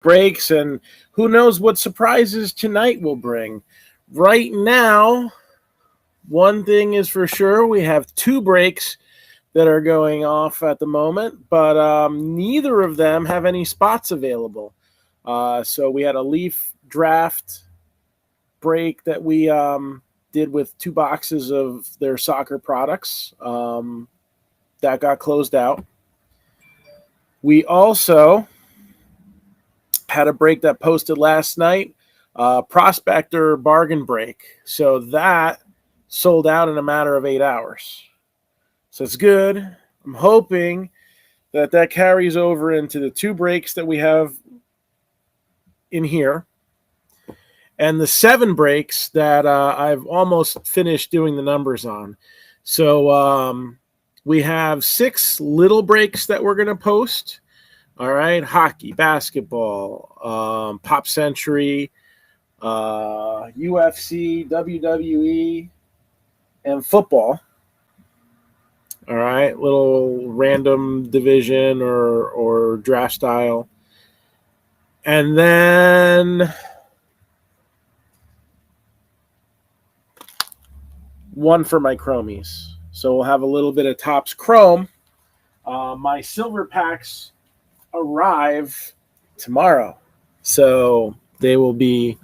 breaks, and who knows what surprises tonight will bring. Right now, one thing is for sure, we have two breaks that are going off at the moment, but neither of them have any spots available. So we had a Leaf draft break that we did with two boxes of their soccer products. That got closed out. We also had a break that posted last night, Prospector bargain break. So that sold out in a matter of 8 hours. So it's good. I'm hoping that carries over into the two breaks that we have in here and the 7 breaks that I've almost finished doing the numbers on. So we have 6 little breaks that we're going to post. All right, hockey, basketball, Pop Century, UFC, WWE, and football. All right, little random division or draft style. And then one for my chromies. So we'll have a little bit of Topps Chrome. My silver packs arrive tomorrow. So they will be,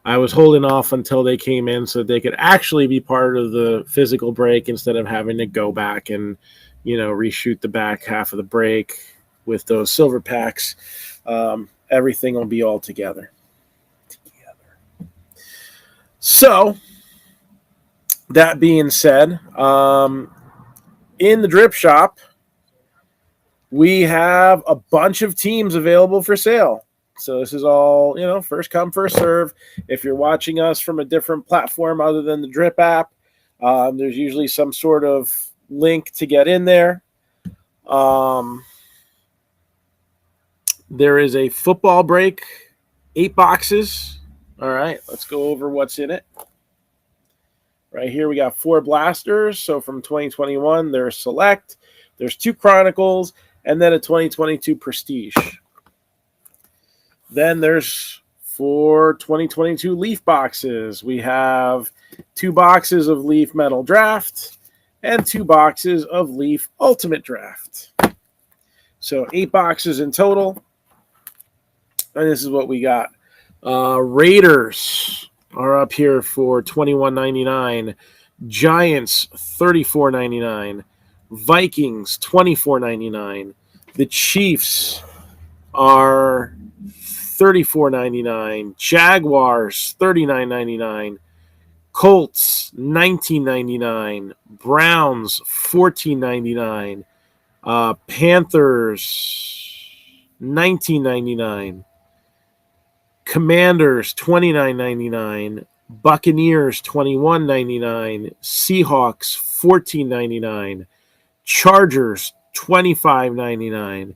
I was holding off until they came in so they could actually be part of the physical break instead of having to go back and, reshoot the back half of the break with those silver packs. Everything will be all together. So that being said, in the drip shop, we have a bunch of teams available for sale. So this is all, first come, first serve. If you're watching us from a different platform other than the Drip app, there's usually some sort of link to get in there. There is a football break, 8 boxes. All right, let's go over what's in it. Right here, we got 4 blasters. So from 2021, there's Select, there's 2 Chronicles, and then a 2022 Prestige. Then there's 4 2022 Leaf boxes. We have 2 boxes of Leaf Metal Draft and 2 boxes of Leaf Ultimate Draft. So 8 boxes in total. And this is what we got. Raiders are up here for $21.99. Giants, $34.99. Vikings, $24.99. The Chiefs are $34.99. Jaguars, $39.99. Colts, $19.99. Browns, $14.99. Panthers, $19.99. Commanders, $29.99. Buccaneers, $21.99. Seahawks, $14.99. Chargers, $25.99.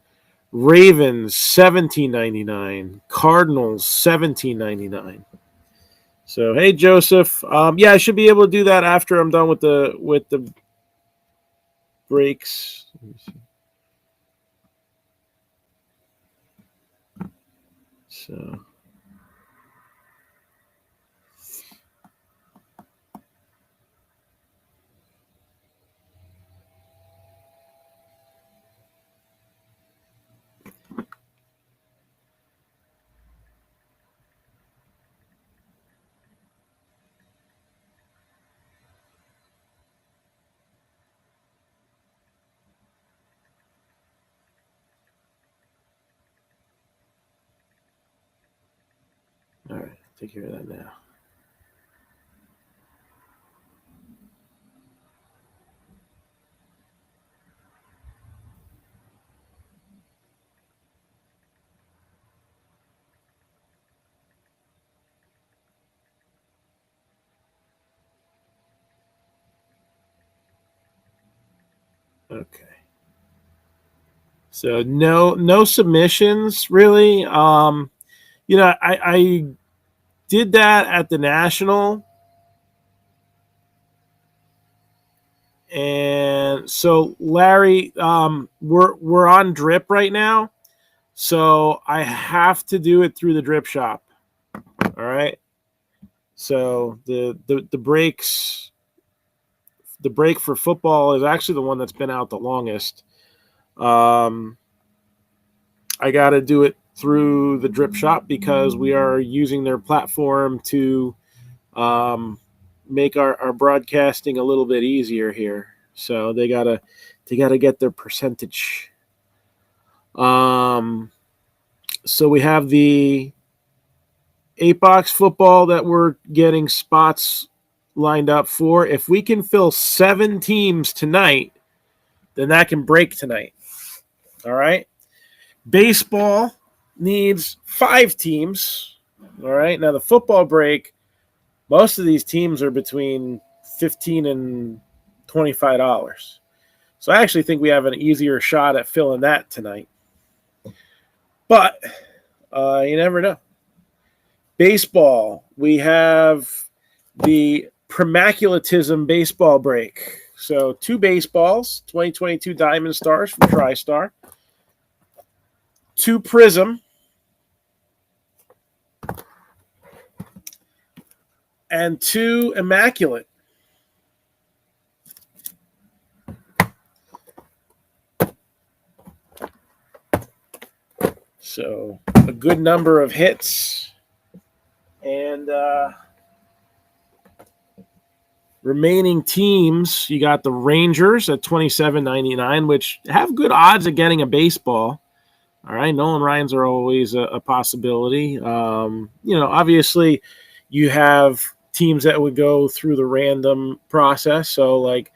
Ravens, $17.99. Cardinals, $17.99. So hey Joseph, I should be able to do that after I'm done with the breaks. Let me see. So. All right, take care of that now. Okay. So no submissions really. I did that at the National. And so Larry, we're on drip right now. So I have to do it through the drip shop. All right. So the breaks, the break for football is actually the one that's been out the longest. I got to do it through the drip shop because we are using their platform to make our broadcasting a little bit easier here. So they gotta get their percentage. So we have the 8-box football that we're getting spots lined up for. If we can fill 7 teams tonight, then that can break tonight. All right. Baseball needs 5 teams. All right. Now the football break, most of these teams are between $15 and $25. So I actually think we have an easier shot at filling that tonight. But you never know. Baseball, we have the Primaculatism baseball break. So 2 baseballs, 2022 Diamond Stars from TriStar, 2 Prism, and 2 Immaculate. So a good number of hits. And remaining teams, you got the Rangers at $27.99, which have good odds of getting a baseball. All right, Nolan Ryans are always a possibility. Obviously, you have teams that would go through the random process. So, like,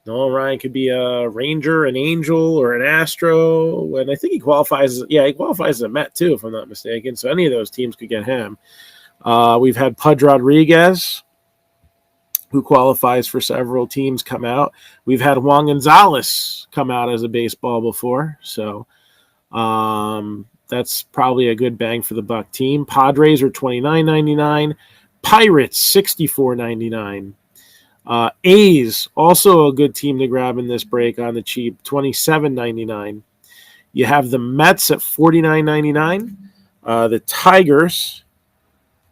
Nolan Ryan could be a Ranger, an Angel, or an Astro. And I think he qualifies as a Met, too, if I'm not mistaken. So any of those teams could get him. We've had Pudge Rodriguez, who qualifies for several teams, come out. We've had Juan Gonzalez come out as a baseball before. So that's probably a good bang for the buck team. Padres are $29.99. Pirates, $64.99. A's, also a good team to grab in this break on the cheap, $27.99. You have the Mets at $49.99. The Tigers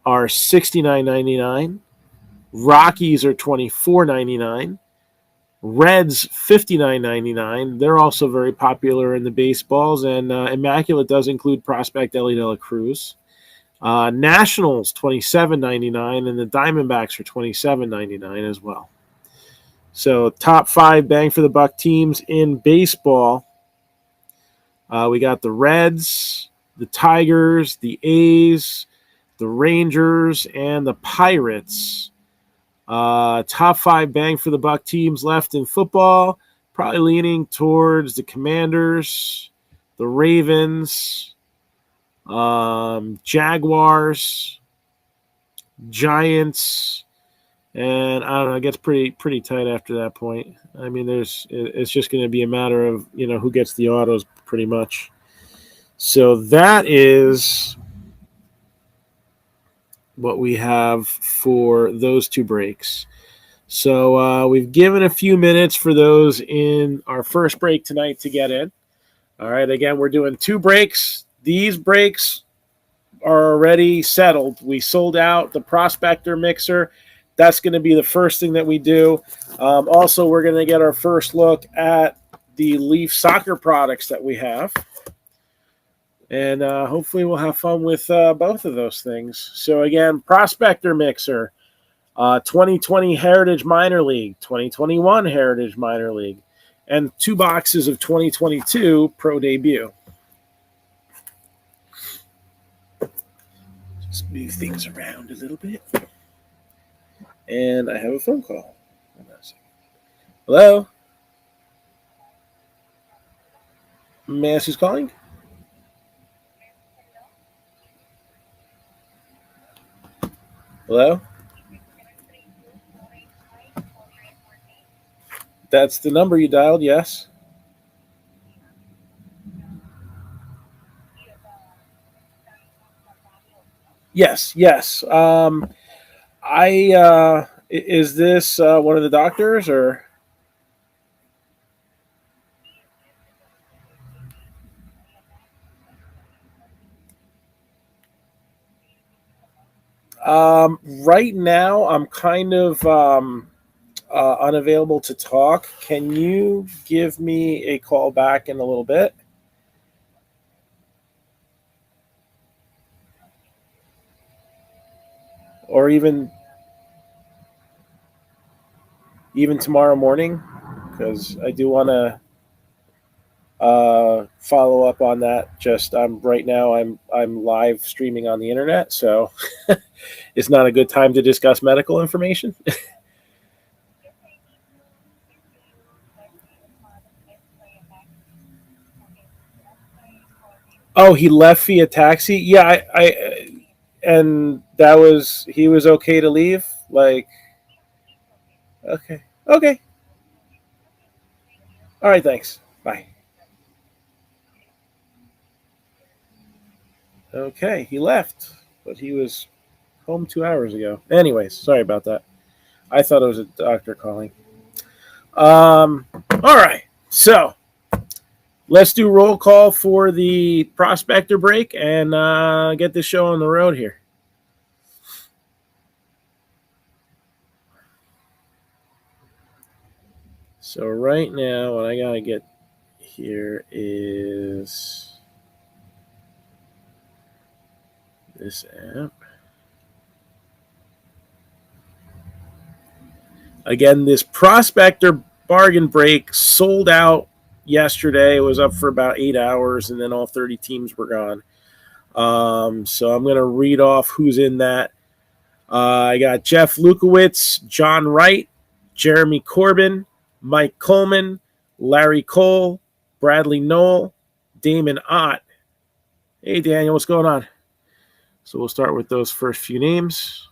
are $69.99. Rockies are $24.99. Reds, $59.99. They're also very popular in the baseballs, and Immaculate does include prospect Ellie De La Cruz. Nationals, $27.99, and the Diamondbacks are $27.99 as well. So top 5 bang for the buck teams in baseball. We got the Reds, the Tigers, the A's, the Rangers, and the Pirates. Top 5 bang for the buck teams left in football, probably leaning towards the Commanders, the Ravens, Jaguars, Giants, and I don't know, it gets pretty tight after that point. I mean, it's just going to be a matter of, who gets the autos pretty much. So that is what we have for those 2 breaks. So we've given a few minutes for those in our first break tonight to get in. All right, again, we're doing 2 breaks. These breaks are already settled. We sold out the Prospector Mixer. That's going to be the first thing that we do. Also, we're going to get our first look at the Leaf soccer products that we have. And hopefully we'll have fun with both of those things. So, again, Prospector Mixer, 2020 Heritage Minor League, 2021 Heritage Minor League, and 2 boxes of 2022 Pro Debut. Just move things around a little bit. And I have a phone call. Hello? May I ask who's calling? Hello? That's the number you dialed, yes? Yes. Is this one of the doctors or? Right now, I'm kind of unavailable to talk. Can you give me a call back in a little bit? Or even tomorrow morning, because I do want to follow up on that. Just I'm right now I'm live streaming on the internet, so it's not a good time to discuss medical information. Oh, he left via taxi. Yeah, and that was he was okay to leave. Like, okay, okay, all right, thanks, bye. Okay, he left, but he was home 2 hours ago. Anyways, sorry about that. I thought it was a doctor calling. All right, so let's do roll call for the prospector break and get this show on the road here. So right now, what I gotta get here is this app. Again, this prospector bargain break sold out yesterday. It was up for about 8 hours, and then all 30 teams were gone. So I'm going to read off who's in that. I got Jeff Lukowitz, John Wright, Jeremy Corbin, Mike Coleman, Larry Cole, Bradley Knoll, Damon Ott. Hey, Daniel, what's going on? So we'll start with those first few names.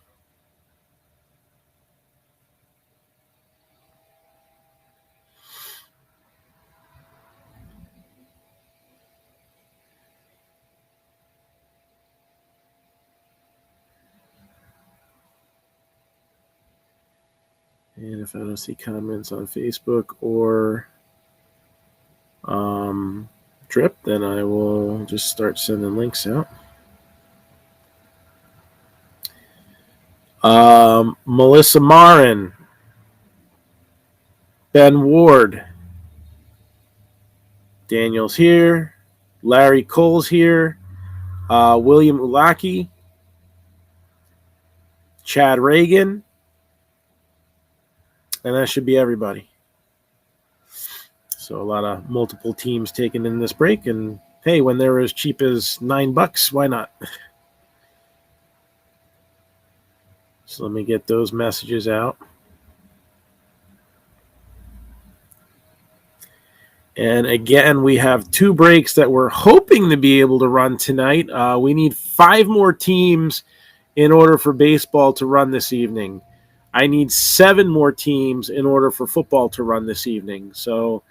And if I don't see comments on Facebook or Drip, then I will just start sending links out. Melissa Marin, Ben Ward, Daniel's here, Larry Cole's here, William Ulaki, Chad Reagan, and that should be everybody. So a lot of multiple teams taken in this break, and hey, when they're as cheap as $9, why not? So let me get those messages out. And again, we have two breaks that we're hoping to be able to run tonight. We need 5 more teams in order for baseball to run this evening. I need 7 more teams in order for football to run this evening. So,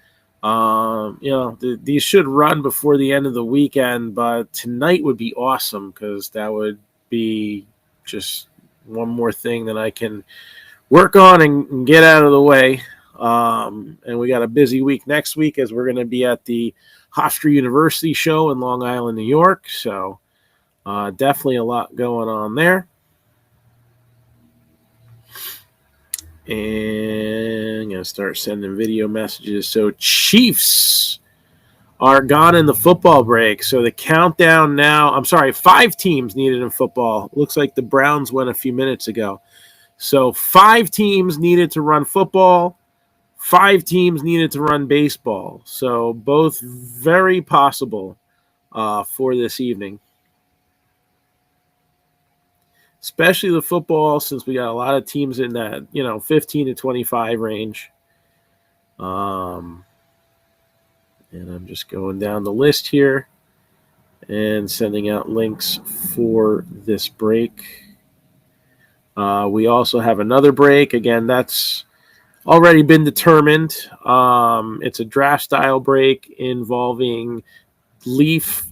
these should run before the end of the weekend, but tonight would be awesome because that would be just one more thing that I can work on and get out of the way. And we got a busy week next week as we're going to be at the Hofstra University show in Long Island, New York. So definitely a lot going on there. And I'm going to start sending video messages. So Chiefs are gone in the football break. So the countdown now, 5 teams needed in football. Looks like the Browns went a few minutes ago. So 5 teams needed to run football. 5 teams needed to run baseball. So both very possible for this evening. Especially the football, since we got a lot of teams in that, 15 to 25 range. And I'm just going down the list here and sending out links for this break. We also have another break. Again, that's already been determined. It's a draft style break involving Leaf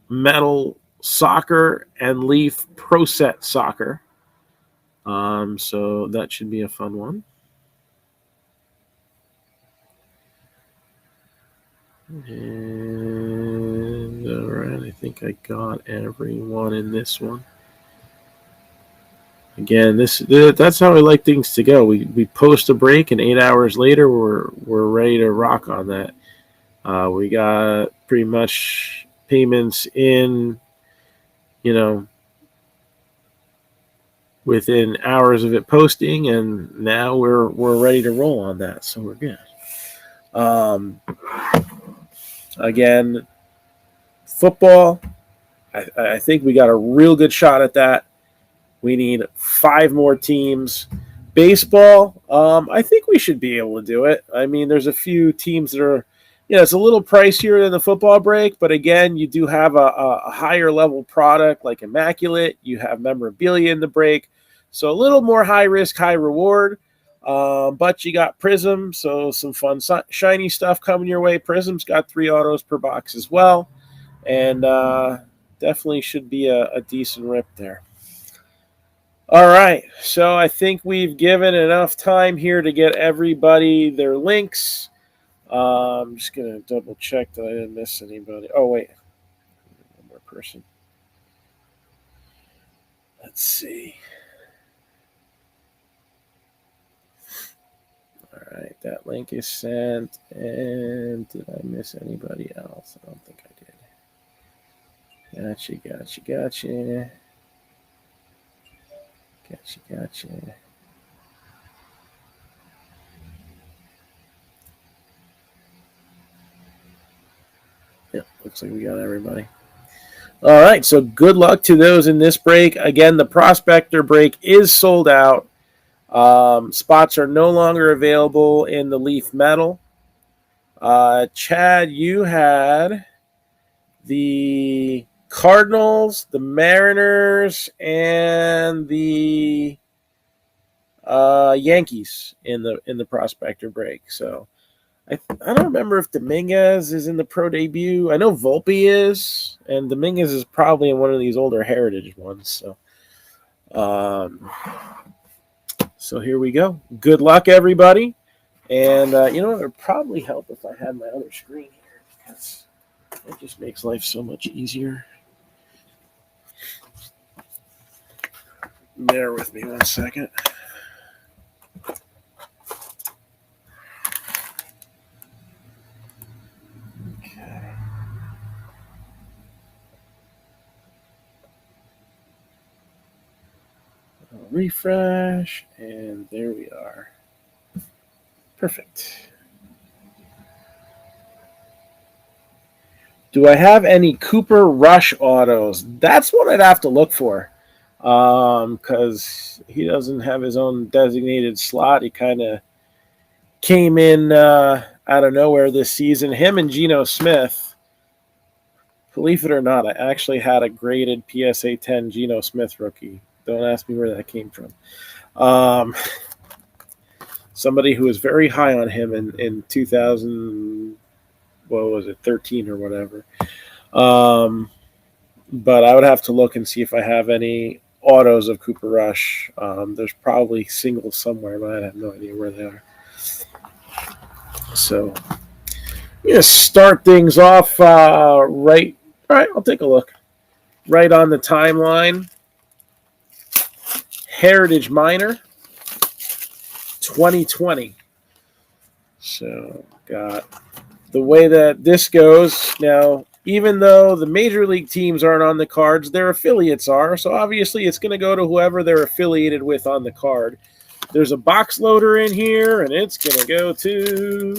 Metal Soccer and Leaf Pro Set Soccer. So that should be a fun one. And all right, I think I got everyone in this one. Again, that's how I like things to go. We post a break, and 8 hours later, we're ready to rock on that. We got pretty much payments in, within hours of it posting, and now we're ready to roll on that. So we're good. Again, football, I think we got a real good shot at that. We need 5 more teams. Baseball, I think we should be able to do it. I mean, there's a few teams that are, it's a little pricier than the football break, but again, you do have a higher level product like Immaculate. You have memorabilia in the break. So a little more high risk, high reward. But you got Prism, so some fun, shiny stuff coming your way. Prism's got 3 autos per box as well. And definitely should be a decent rip there. All right, so I think we've given enough time here to get everybody their links. I'm just going to double check that I didn't miss anybody. Oh, wait. One more person. Let's see. All right, that link is sent. And did I miss anybody else? I don't think I did. Gotcha. Yep, looks like we got everybody. All right, so good luck to those in this break. Again, the Prospector break is sold out. Spots are no longer available in the Leaf Metal. Chad, you had the Cardinals, the Mariners, and the Yankees in the Prospector break. So I don't remember if Dominguez is in the pro debut. I know Volpe is, and Dominguez is probably in one of these older heritage ones. So here we go. Good luck, everybody. And it would probably help if I had my other screen here, because it just makes life so much easier. Bear with me 1 second. Refresh, and there we are. Perfect. Do I have any Cooper Rush autos? That's what I'd have to look for, because he doesn't have his own designated slot. He kind of came in out of nowhere this season. Him and Geno Smith, believe it or not, I actually had a graded PSA 10 Geno Smith rookie. Don't ask me where that came from. Somebody who was very high on him in 2000, what was it, 13 or whatever. But I would have to look and see if I have any autos of Cooper Rush. There's probably singles somewhere, but I have no idea where they are. So I'm going to start things off right. All right, I'll take a look. Right on the timeline. Heritage Minor 2020. So got the way that this goes now. Even though the major league teams aren't on the cards, their affiliates are. So obviously it's going to go to whoever they're affiliated with on the card. There's a box loader in here, and it's going to go to...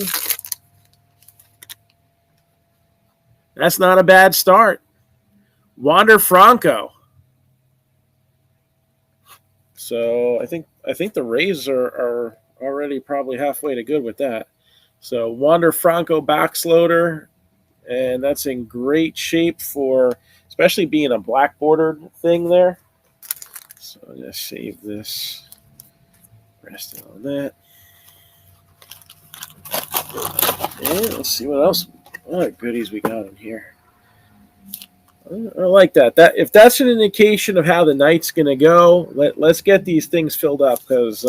That's not a bad start. Wander Franco. So I think the Rays are already probably halfway to good with that. So Wander Franco box loader. And that's in great shape for, especially being a black bordered thing there. So I'm going to save this. Rest it on that. And let's see what goodies we got in here. I like that. If that's an indication of how the night's going to go, let's get these things filled up, because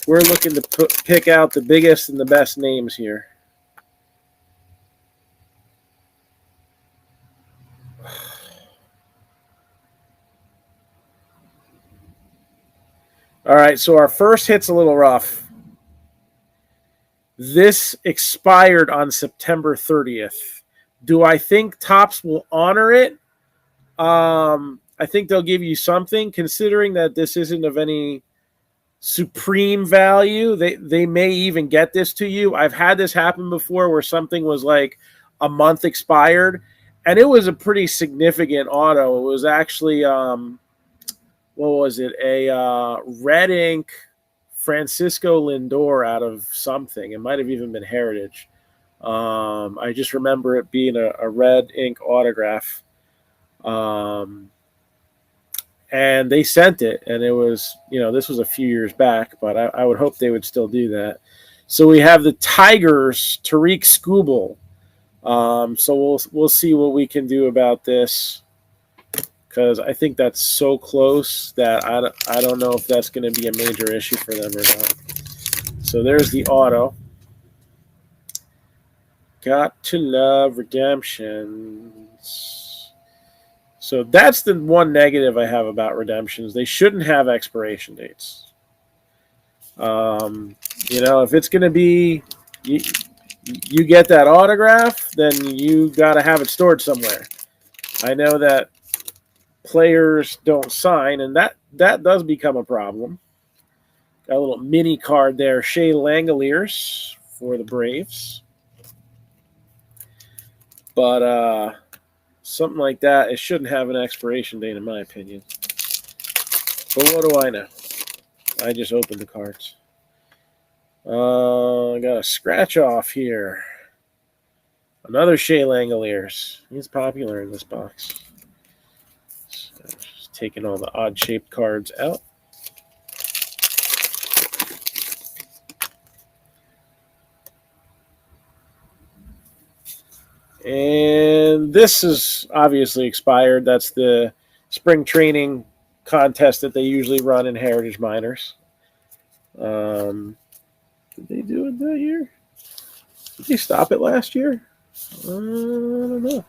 we're looking to pick out the biggest and the best names here. All right, so our first hit's a little rough. This expired on September 30th. Do I think Topps will honor it? I think they'll give you something, considering that this isn't of any supreme value. They may even get this to you. I've had this happen before where something was like a month expired, and it was a pretty significant auto. It was actually what was it? A red ink Francisco Lindor out of something. It might have even been Heritage. I just remember it being a red ink autograph. And they sent it, and it was, this was a few years back, but I would hope they would still do that. So we have the Tigers, Tariq Skubal. So we'll see what we can do about this, because I think that's so close that I don't know if that's going to be a major issue for them or not. So there's the auto. Got to love redemptions. So that's the one negative I have about redemptions. They shouldn't have expiration dates. If it's going to be you get that autograph, then you got to have it stored somewhere. I know that players don't sign, and that does become a problem. Got a little mini card there, Shea Langoliers for the Braves. But something like that, it shouldn't have an expiration date, in my opinion. But what do I know? I just opened the cards. I got a scratch off here. Another Shea Langoliers. He's popular in this box. So just taking all the odd-shaped cards out. And this is obviously expired. That's the spring training contest that they usually run in Heritage Minors. Did they do it that year? Did they stop it last year? I don't know.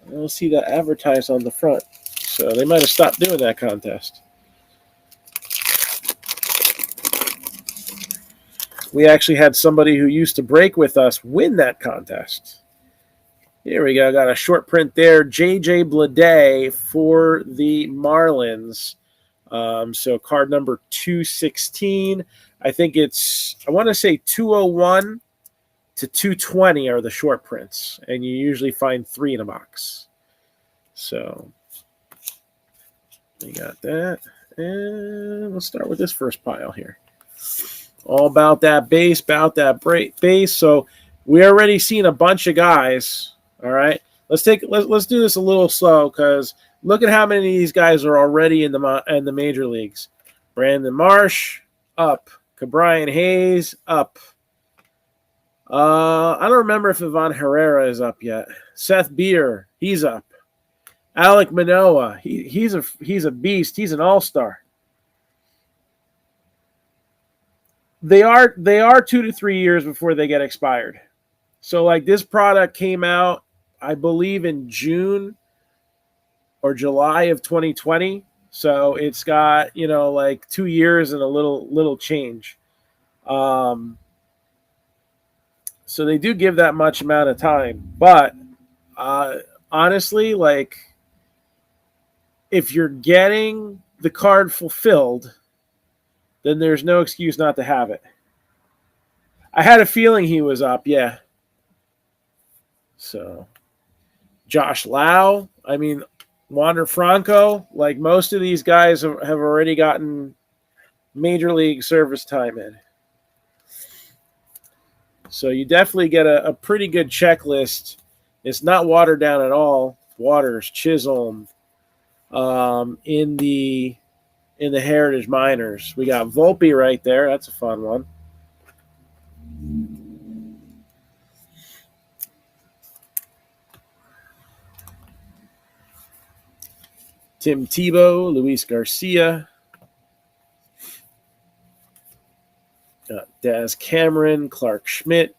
I don't see that advertised on the front. So they might have stopped doing that contest. We actually had somebody who used to break with us win that contest. Here we go. Got a short print there. J.J. Bleday for the Marlins. So card number 216. I think I want to say 201 to 220 are the short prints. And you usually find 3 in a box. So we got that. And let's start with this first pile here. All about that base, about that base. So we already seen a bunch of guys. All right, let's do this a little slow, because look at how many of these guys are already in the major leagues. Brandon Marsh up, Cabrian Hayes up. I don't remember if Ivan Herrera is up yet. Seth Beer, he's up. Alek Manoah, he's a beast. He's an all-star. They are 2 to 3 years before they get expired. So like this product came out, I believe, in June or July of 2020. So it's got, like 2 years and a little change. So they do give that much amount of time. But honestly, like, if you're getting the card fulfilled, then there's no excuse not to have it. I had a feeling he was up, yeah. So, Josh Lau, Wander Franco, like most of these guys have already gotten major league service time in. So you definitely get a pretty good checklist. It's not watered down at all. Waters, Chisholm, in the Heritage Minors. We got Volpe right there. That's a fun one. Tim Tebow, Luis Garcia. Got Daz Cameron, Clark Schmidt,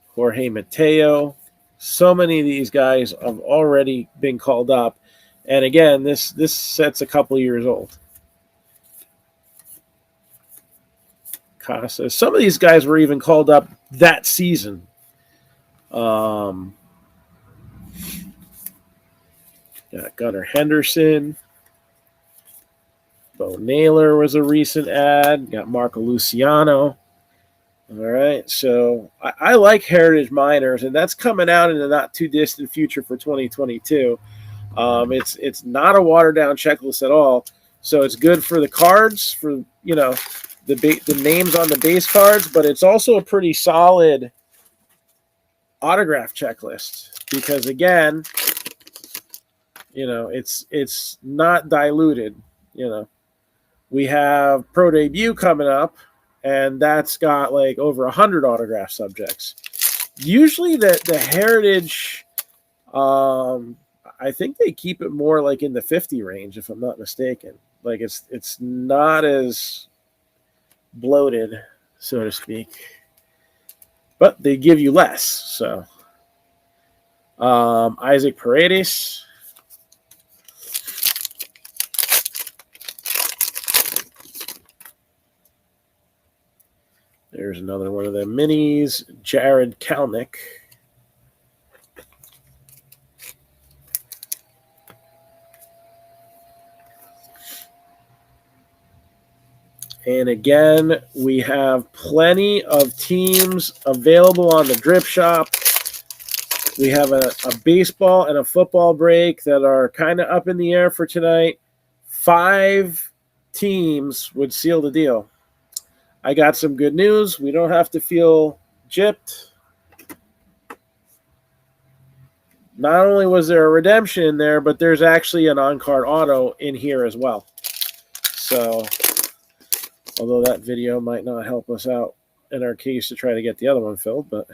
Jorge Mateo. So many of these guys have already been called up. And again, this set's a couple years old. Casas. Some of these guys were even called up that season. Got Gunnar Henderson. Bo Naylor was a recent ad. Got Marco Luciano. All right, so I like Heritage Minors, and that's coming out in the not too distant future for 2022. It's not a watered down checklist at all, so it's good for the cards, for the names on the base cards, but it's also a pretty solid autograph checklist because again, it's not diluted. We have Pro Debut coming up, and that's got like over 100 autograph subjects. Usually the Heritage, I think they keep it more like in the 50 range, if I'm not mistaken. Like it's not as bloated, so to speak, but they give you less. So Isaac Paredes. There's another one of them minis. Jared Kalnick. And again, we have plenty of teams available on the Drip Shop. We have a baseball and a football break that are kind of up in the air for tonight. 5 teams would seal the deal. I got some good news. We don't have to feel gypped. Not only was there a redemption in there, but there's actually an on-card auto in here as well. So, although that video might not help us out in our case to try to get the other one filled, but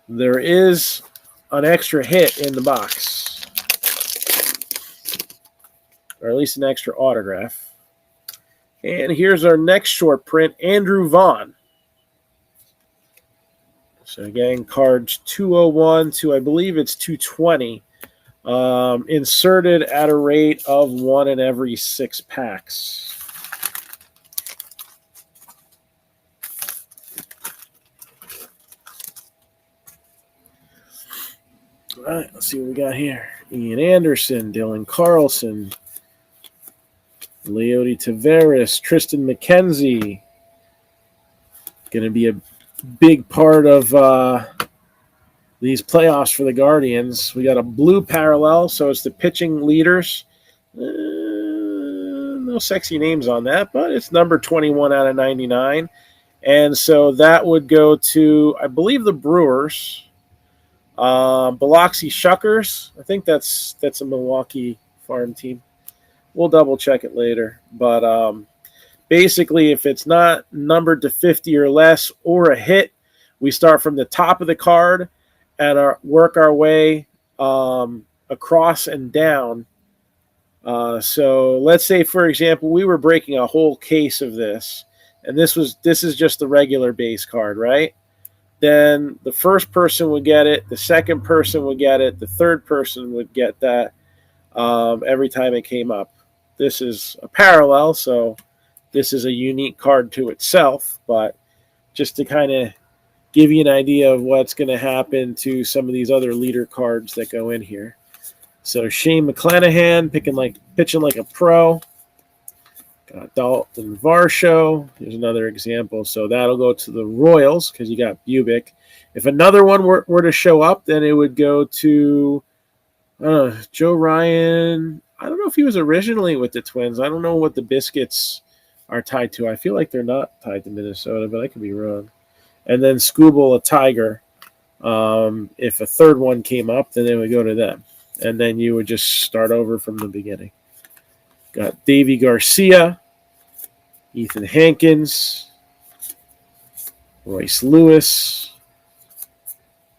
there is an extra hit in the box, or at least an extra autograph. And here's our next short print, Andrew Vaughn. So again, cards 201 to, I believe it's 220, inserted at a rate of 1 in every 6 packs. All right, let's see what we got here. Ian Anderson, Dylan Carlson, Leody Taveras, Tristan McKenzie. Going to be a big part of these playoffs for the Guardians. We got a blue parallel, so it's the pitching leaders. No sexy names on that, but it's number 21 out of 99. And so that would go to, I believe, the Brewers. Biloxi Shuckers. I think that's a Milwaukee farm team. We'll double check it later. But basically, if it's not numbered to 50 or less or a hit, we start from the top of the card and work our way across and down. So let's say, for example, we were breaking a whole case of this, and this is just the regular base card, right? Then the first person would get it, the second person would get it, the third person would get that every time it came up. This is a parallel, so this is a unique card to itself, but just to kind of give you an idea of what's going to happen to some of these other leader cards that go in here. So Shane McClanahan pitching like a pro. Got Dalton Varsho. Here's another example. So that'll go to the Royals because you got Bubick. If another one were to show up, then it would go to Joe Ryan. I don't know if he was originally with the Twins. I don't know what the Biscuits are tied to. I feel like they're not tied to Minnesota, but I could be wrong. And then Scooble, a Tiger. If a third one came up, then it would go to them. And then you would just start over from the beginning. Got Davey Garcia, Ethan Hankins, Royce Lewis,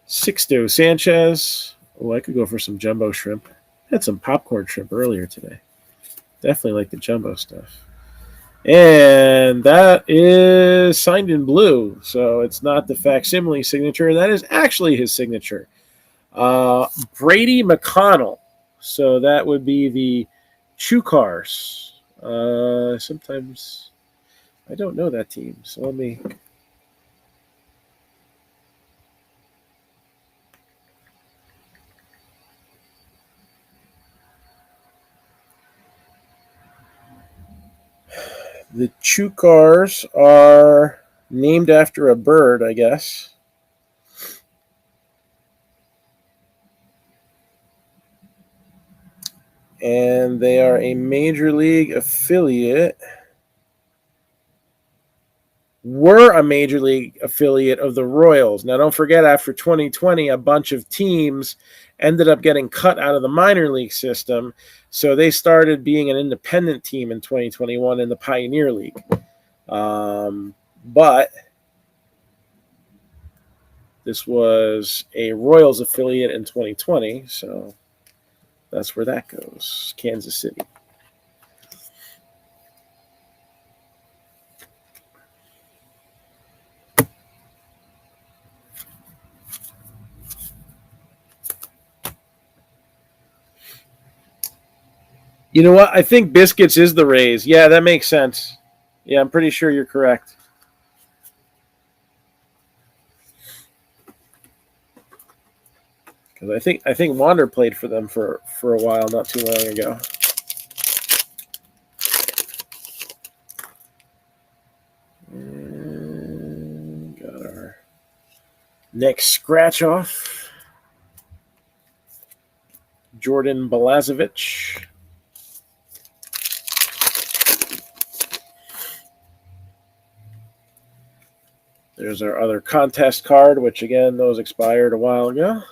Sixto Sanchez. Oh, I could go for some jumbo shrimp. Had some popcorn shrimp earlier today. Definitely like the jumbo stuff. And that is signed in blue. So it's not the facsimile signature. That is actually his signature. Brady McConnell. So that would be the Chukars. Sometimes I don't know that team, so let me. The Chukars are named after a bird, I guess. And they are a major league affiliate. Were a major league affiliate of the Royals. Now, don't forget, after 2020, a bunch of teams ended up getting cut out of the minor league system. So they started being an independent team in 2021 in the Pioneer League. But this was a Royals affiliate in 2020. So that's where that goes. Kansas City. You know what? I think Biscuits is the Rays. Yeah, that makes sense. Yeah, I'm pretty sure you're correct. Because I think Wander played for them for a while, not too long ago. And got our next scratch off. Jordan Balazovic. There's our other contest card, which again, those expired a while ago.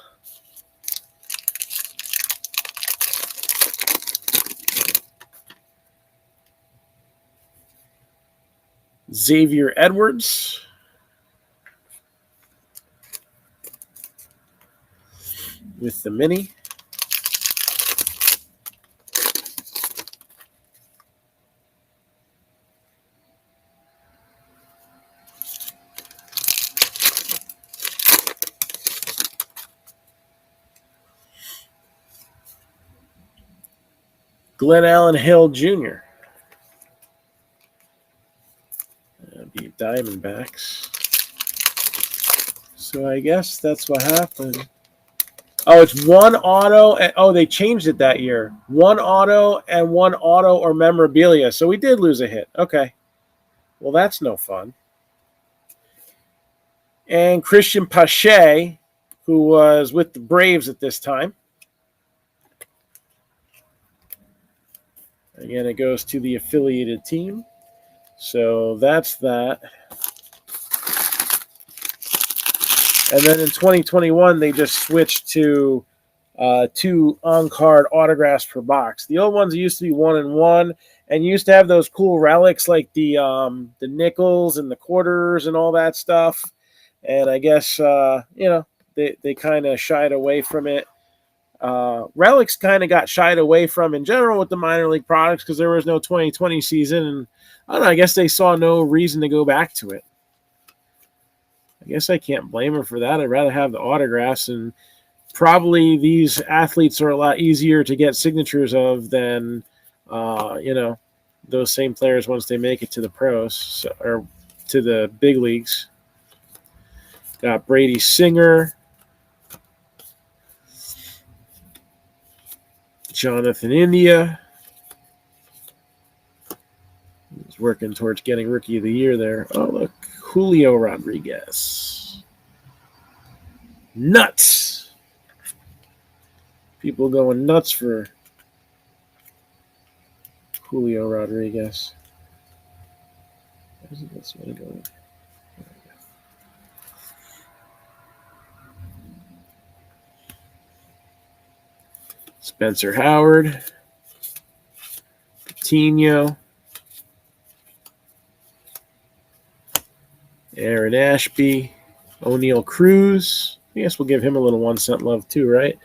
Xavier Edwards. With the mini. Glenn Allen Hill Jr. That'd be Diamondbacks. So I guess that's what happened. Oh, it's one auto. And, they changed it that year. One auto and one auto or memorabilia. So we did lose a hit. Okay. Well, that's no fun. And Christian Pache, who was with the Braves at this time. Again, it goes to the affiliated team. So that's that. And then in 2021, they just switched to 2 on-card autographs per box. The old ones used to be 1-1, and you used to have those cool relics like the nickels and the quarters and all that stuff. And I guess they kind of shied away from it. Relics kind of got shied away from in general with the minor league products because there was no 2020 season, and I don't know. I guess they saw no reason to go back to it. I guess I can't blame them for that. I'd rather have the autographs, and probably these athletes are a lot easier to get signatures of than, those same players once they make it to the pros or to the big leagues. Got Brady Singer, Jonathan India. He's working towards getting Rookie of the Year there. Oh, look, Julio Rodriguez. Nuts. People going nuts for Julio Rodriguez. Where's this one going? Spencer Howard. Coutinho. Aaron Ashby. O'Neal Cruz. I guess we'll give him a little 1 cent love too, right?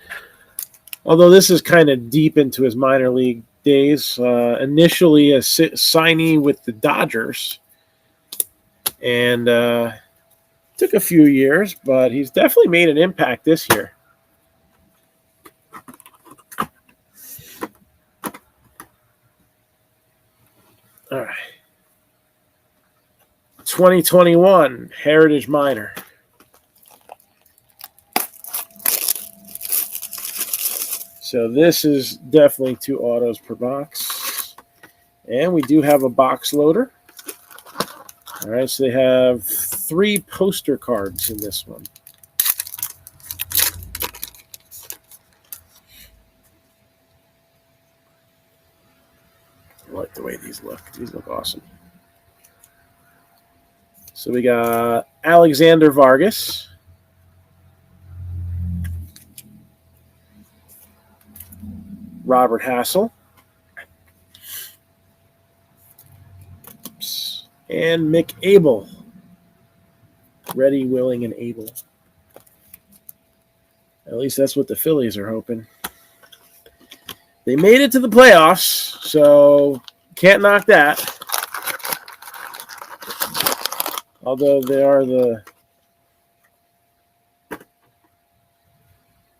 Although this is kind of deep into his minor league days. Initially a signee with the Dodgers. And took a few years, but he's definitely made an impact this year. All right. 2021 Heritage Minor. So this is definitely 2 autos per box. And we do have a box loader. All right, so they have 3 poster cards in this one. I like the way these look. These look awesome. So we got Alexander Vargas. Robert Hassel. And Mick Abel. Ready, willing, and able. At least that's what the Phillies are hoping. They made it to the playoffs, so can't knock that. Although they are the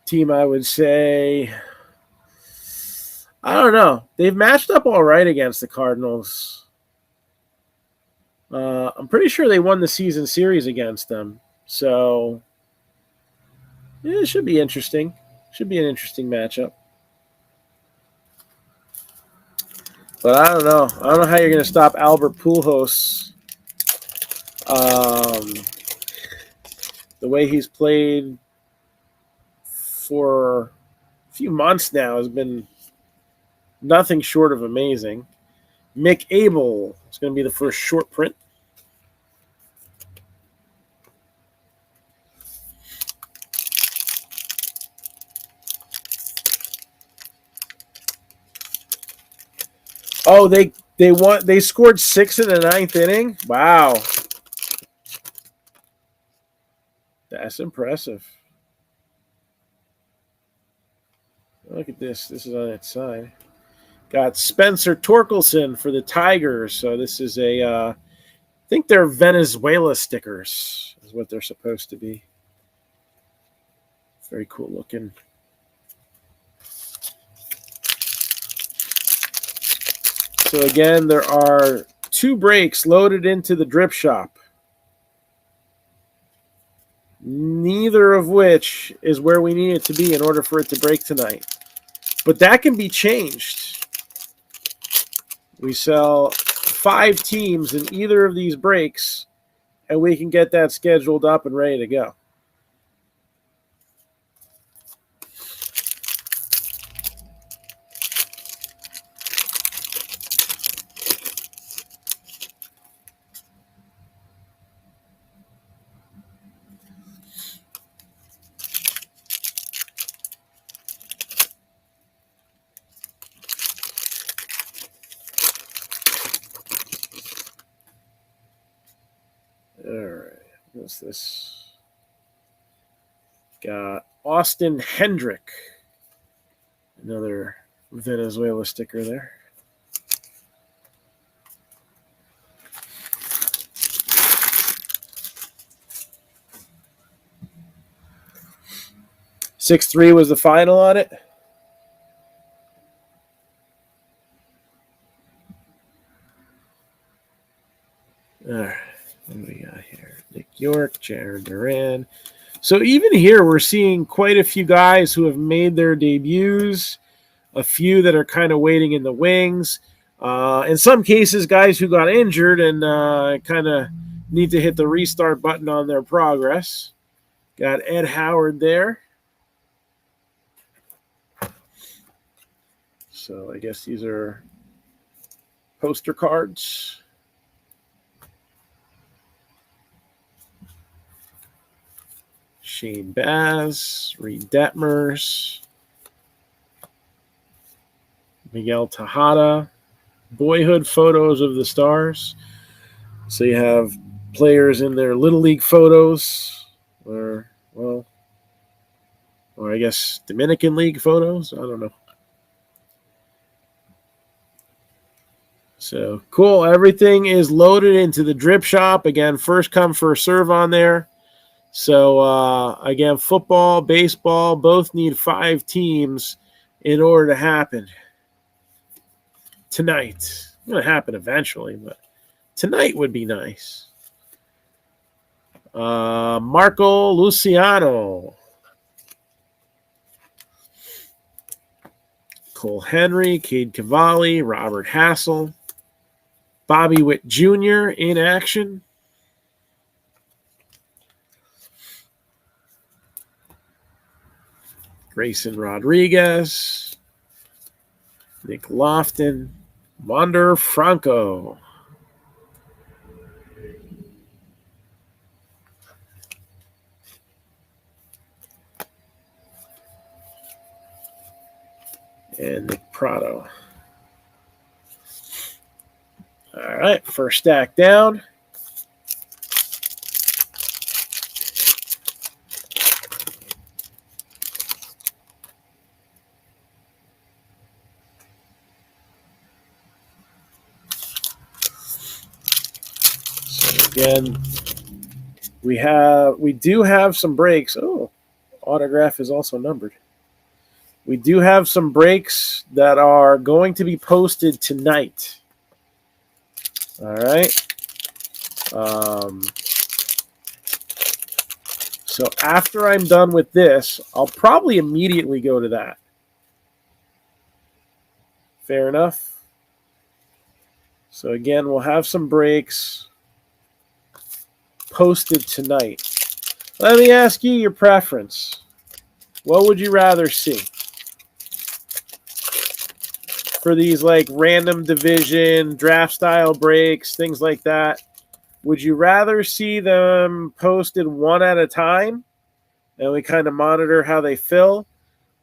team, I would say, I don't know. They've matched up all right against the Cardinals. I'm pretty sure they won the season series against them. So, yeah, it should be interesting. Should be an interesting matchup. But I don't know. I don't know how you're going to stop Albert Pujols. The way he's played for a few months now has been nothing short of amazing. Mick Abel is going to be the first short print. Oh, they scored 6 in the 9th inning? Wow. That's impressive. Look at this. This is on its side. Got Spencer Torkelson for the Tigers. So this is I think they're Venezuela stickers is what they're supposed to be. Very cool looking. So again, there are 2 breaks loaded into the drip shop. Neither of which is where we need it to be in order for it to break tonight. But that can be changed. We sell 5 teams in either of these breaks, and we can get that scheduled up and ready to go. All right, what's this? Got Austin Hendrick, another Venezuela sticker there. $6-3 was the final on it. All right, what do we got here? Nick York, Jared Duran. So even here, we're seeing quite a few guys who have made their debuts, a few that are kind of waiting in the wings. In some cases, guys who got injured and kind of need to hit the restart button on their progress. Got Ed Howard there. So I guess these are poster cards. Shane Baz, Reed Detmers, Miguel Tejada, boyhood photos of the Stars. So you have players in their Little League photos, or I guess Dominican League photos. I don't know. So cool. Everything is loaded into the drip shop. Again, first come, first serve on there. So, again, football, baseball, both need 5 teams in order to happen tonight. It's going to happen eventually, but tonight would be nice. Marco Luciano. Cole Henry, Cade Cavalli, Robert Hassel, Bobby Witt Jr. in action. Grayson Rodriguez, Nick Lofton, Wander Franco. And Nick Prado. All right, first stack down. So again, we do have some breaks. Oh, autograph is also numbered. We do have some breaks that are going to be posted tonight. All right. So after I'm done with this, I'll probably immediately go to that. Fair enough. So again, we'll have some breaks posted tonight. Let me ask you your preference. What would you rather see? For these like random division, draft style breaks, things like that, would you rather see them posted one at a time and we kind of monitor how they fill?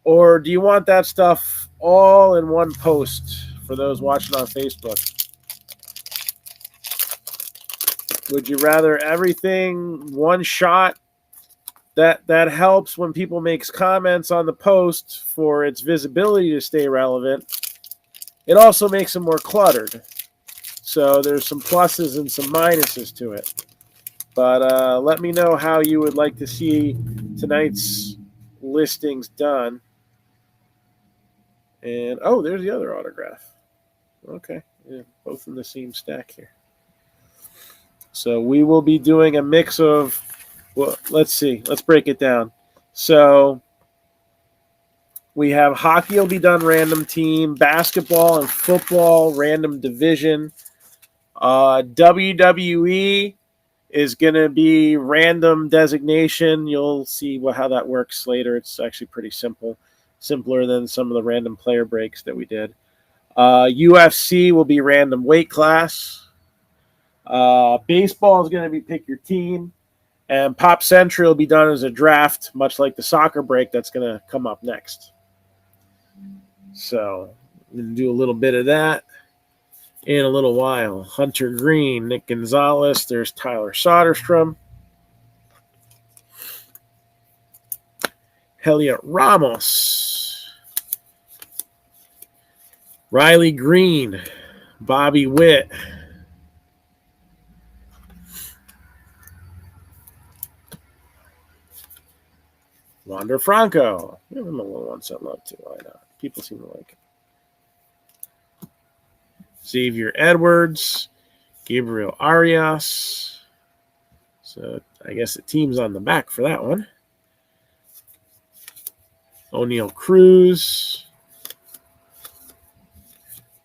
Or do you want that stuff all in one post for those watching on Facebook? Would you rather everything one shot? That helps when people makes comments on the post for its visibility to stay relevant. It also makes them more cluttered. So there's some pluses and some minuses to it. But let me know how you would like to see tonight's listings done. And, oh, there's the other autograph. Okay, yeah, both in the same stack here. So we will be doing a mix of, well, let's see. Let's break it down. So we have hockey will be done random team, basketball and football random division. WWE is going to be random designation. You'll see how that works later. It's actually pretty simple, simpler than some of the random player breaks that we did. UFC will be random weight class. Baseball is going to be pick your team. And Pop Century will be done as a draft, much like the soccer break that's going to come up next. So I'm going to do a little bit of that in a little while. Hunter Green, Nick Gonzalez, there's Tyler Soderstrom. Heliot Ramos. Riley Green. Bobby Witt. Wander Franco. Give him a little one some love too. Why not? People seem to like it. Xavier Edwards. Gabriel Arias. So I guess the team's on the back for that one. O'Neal Cruz.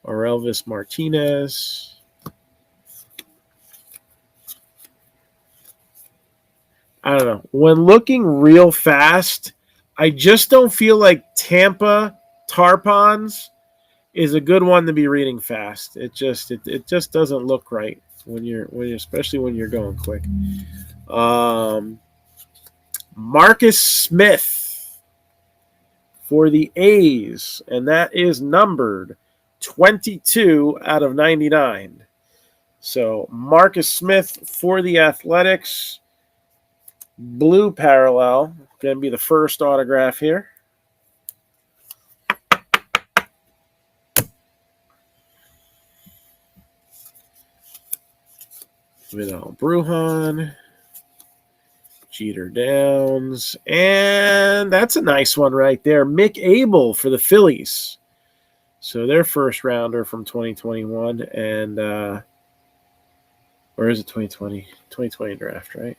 Or Elvis Martinez. I don't know. When looking real fast, I just don't feel like Tampa Tarpons is a good one to be reading fast. It just doesn't look right when you're especially when you're going quick. Marcus Smith for the A's, and that is numbered 22 out of 99. So Marcus Smith for the Athletics. Blue parallel, going to be the first autograph here. Vidal Brujan, Jeter Downs, and that's a nice one right there. Mick Abel for the Phillies. So their first rounder from 2021, and or is it 2020? 2020 draft, right?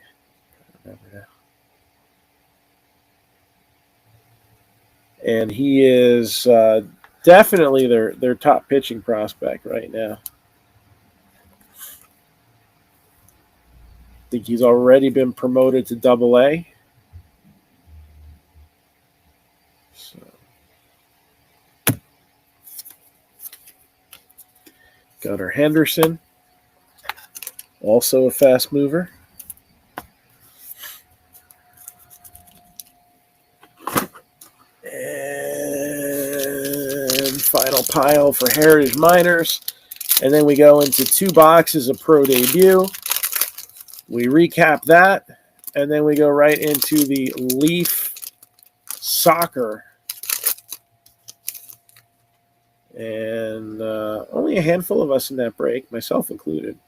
And he is definitely their top pitching prospect right now. I think he's already been promoted to Double-A. So. Gunnar Henderson, also a fast mover. And final pile for Heritage Miners. And then we go into 2 boxes of Pro Debut. We recap that. And then we go right into the Leaf Soccer. And only a handful of us in that break, myself included.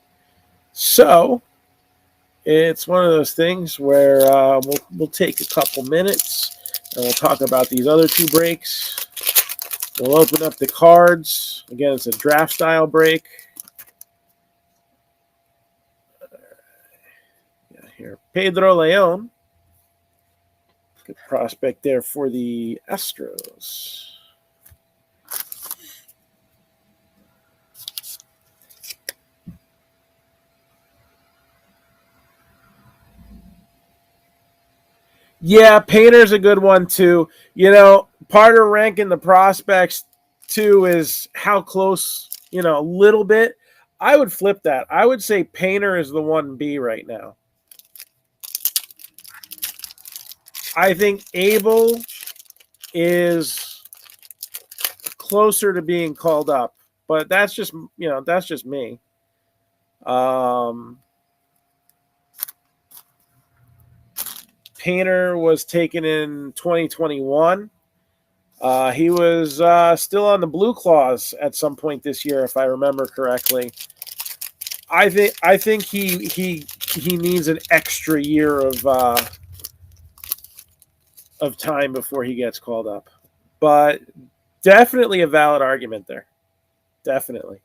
So it's one of those things where we'll take a couple minutes and we'll talk about these other 2 breaks. We'll open up the cards. Again, it's a draft style break. Here, Pedro Leon. Good prospect there for the Astros. Yeah, Painter's a good one too. You know, part of ranking the prospects too is how close, a little bit. I would flip that. I would say Painter is the 1B right now. I think Abel is closer to being called up, but that's just me. Painter was taken in 2021. He was still on the Blue Claws at some point this year, if I remember correctly. I think he needs an extra year of time before he gets called up, but definitely a valid argument there. Definitely.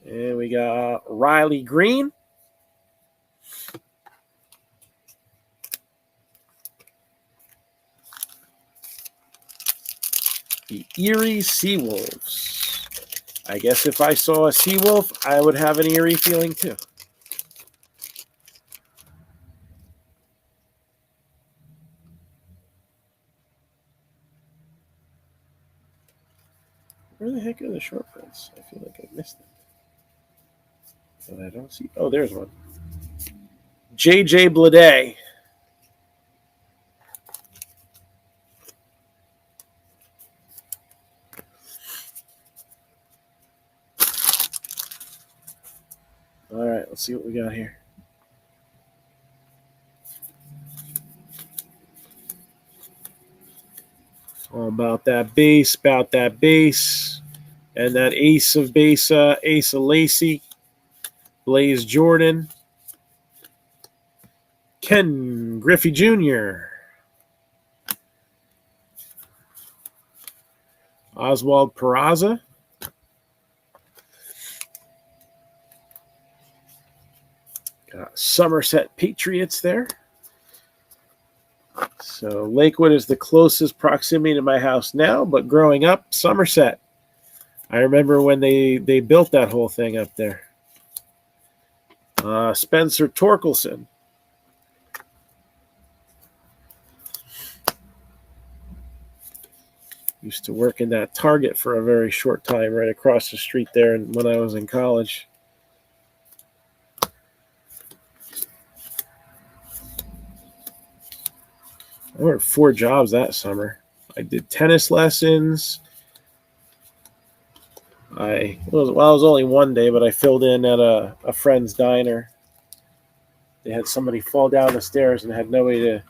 And we got Riley Green. The Erie Seawolves. I guess if I saw a Seawolf, I would have an eerie feeling too. Where the heck are the short prints? I feel like I missed them. But I don't see. Oh, there's one. JJ Bleday. All right, let's see what we got here. All about that base, and that ace of Besa, ace of Lacey, Blaze Jordan, Ken Griffey Jr., Oswald Peraza, got Somerset Patriots there. So Lakewood is the closest proximity to my house now, but growing up, Somerset. I remember when they built that whole thing up there. Spencer Torkelson. Used to work in that Target for a very short time right across the street there when I was in college. I worked 4 jobs that summer. I did tennis lessons. It was only one day, but I filled in at a friend's diner. They had somebody fall down the stairs and had nobody to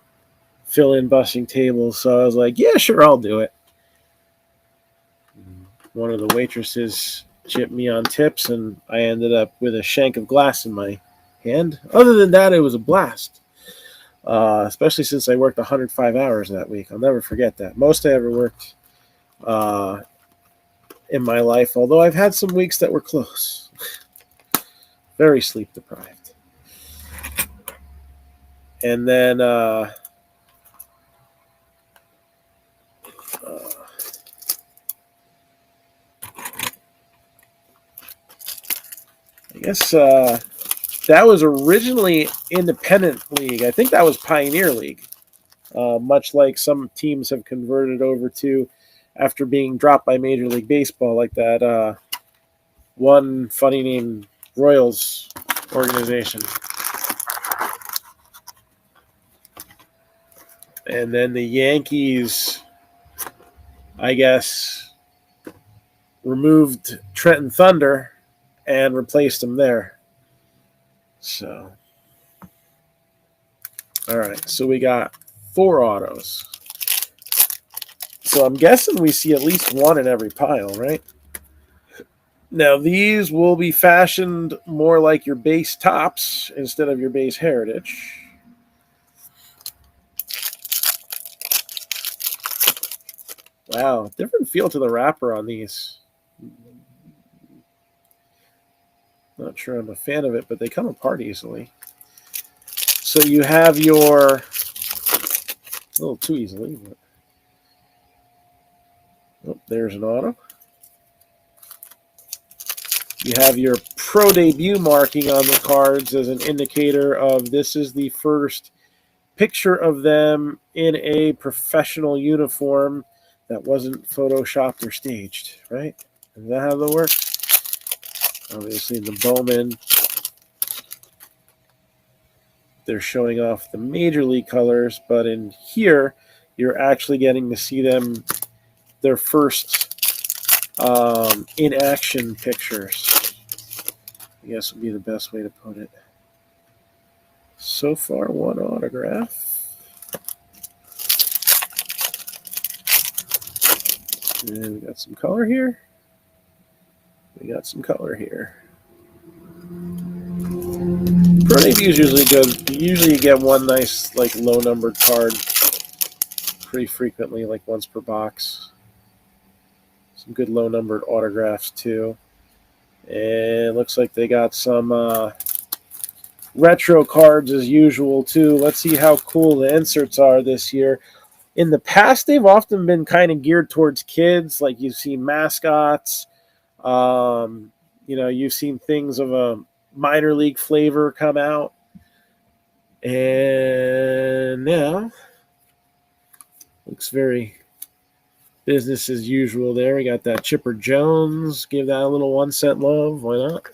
fill in bussing tables. So I was like, yeah, sure, I'll do it. One of the waitresses chipped me on tips, and I ended up with a shank of glass in my hand. Other than that, it was a blast. especially since I worked 105 hours that week. I'll never forget that. Most I ever worked in my life, although I've had some weeks that were close. Very sleep deprived. And then I guess that was originally independent league. I think that was Pioneer League, much like some teams have converted over to after being dropped by Major League Baseball, like that one funny named Royals organization. And then the Yankees, I guess, removed Trenton Thunder and replaced him there. So, all right. So we got 4 autos. So I'm guessing we see at least one in every pile, right? Now, these will be fashioned more like your base tops instead of your base heritage. Wow, different feel to the wrapper on these. Not sure I'm a fan of it, but they come apart easily. So you have your... A little too easily. But... Oh, there's an auto. You have your pro debut marking on the cards as an indicator of this is the first picture of them in a professional uniform that wasn't photoshopped or staged, right? Is that how that works? Obviously, the Bowman, they're showing off the major league colors, but in here, you're actually getting to see them, their first in-action pictures. I guess would be the best way to put it. So far, one autograph. And we got some color here. We got some color here. Pro debut is usually good. Usually you get one nice, like, low-numbered card pretty frequently, like once per box. Some good low-numbered autographs, too. And it looks like they got some retro cards as usual, too. Let's see how cool the inserts are this year. In the past, they've often been kind of geared towards kids. Like you've seen mascots. You've seen things of a minor league flavor come out. And now, looks very business as usual there. We got that Chipper Jones. Give that a little 1 cent love. Why not?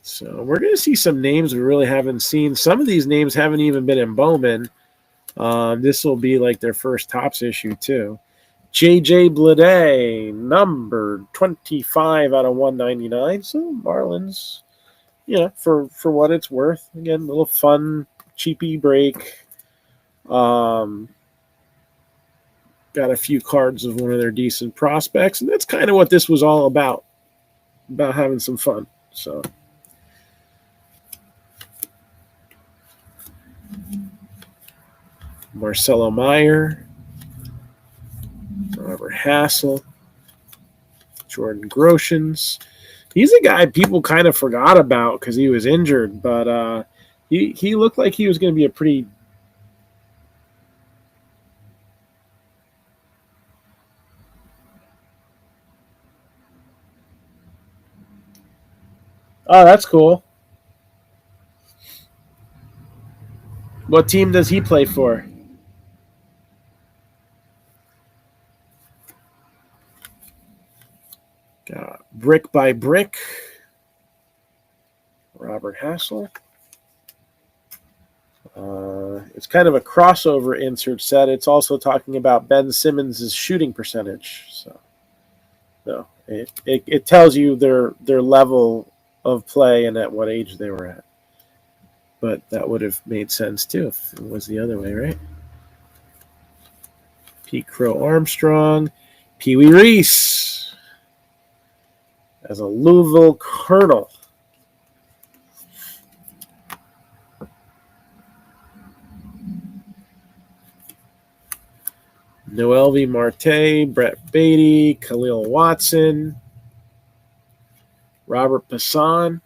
So we're going to see some names we really haven't seen. Some of these names haven't even been in Bowman. This will be like their first Topps issue, too. J.J. Bleday, numbered 25 out of 199. So Marlins, for what it's worth. Again, a little fun, cheapy break. Got a few cards of one of their decent prospects, and that's kind of what this was all about having some fun. So, Marcelo Meyer, Robert Hassel, Jordan Groshans. He's a guy people kind of forgot about because he was injured, but he looked like he was going to be a pretty... Oh, that's cool. What team does he play for? Got Brick by Brick. Robert Hassel. It's kind of a crossover insert set. It's also talking about Ben Simmons' shooting percentage. So, no, it tells you their level of play and at what age they were at. But that would have made sense too if it was the other way, right? Pete Crow Armstrong, Pee Wee Reese as a Louisville Colonel. Noelvi Marte, Brett Beatty, Khalil Watson, Robert Passan.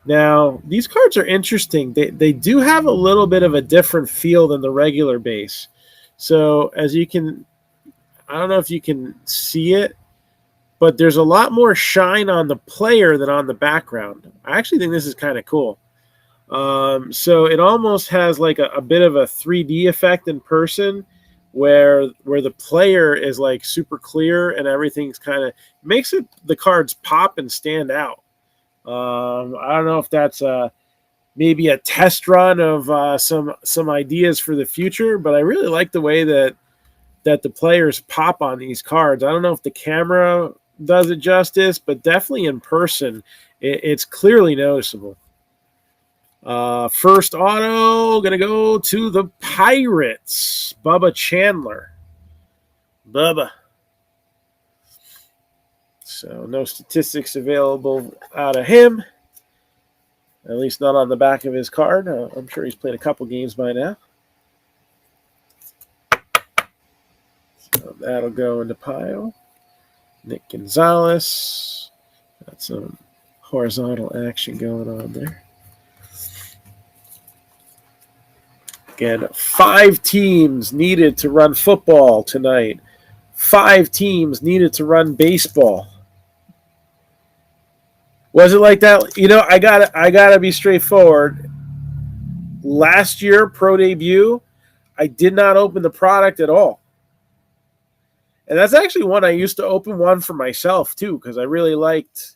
Now, these cards are interesting. They do have a little bit of a different feel than the regular base. So as you can, I don't know if you can see it, but there's a lot more shine on the player than on the background. I actually think this is kind of cool. So it almost has like a bit of a 3D effect in person where the player is like super clear and everything's kind of makes it the cards pop and stand out. I don't know if that's maybe a test run of some ideas for the future, but I really like the way that the players pop on these cards. I don't know if the camera does it justice, but definitely in person, it's clearly noticeable. First auto, going to go to the Pirates. Bubba Chandler. Bubba. So no statistics available out of him. At least not on the back of his card. I'm sure he's played a couple games by now. So that'll go in the pile. Nick Gonzalez. Got some horizontal action going on there. Again, 5 teams needed to run football tonight. 5 teams needed to run baseball. Was it like that? You know, I gotta be straightforward. Last year, pro debut, I did not open the product at all. And that's actually one I used to open one for myself too, because I really liked,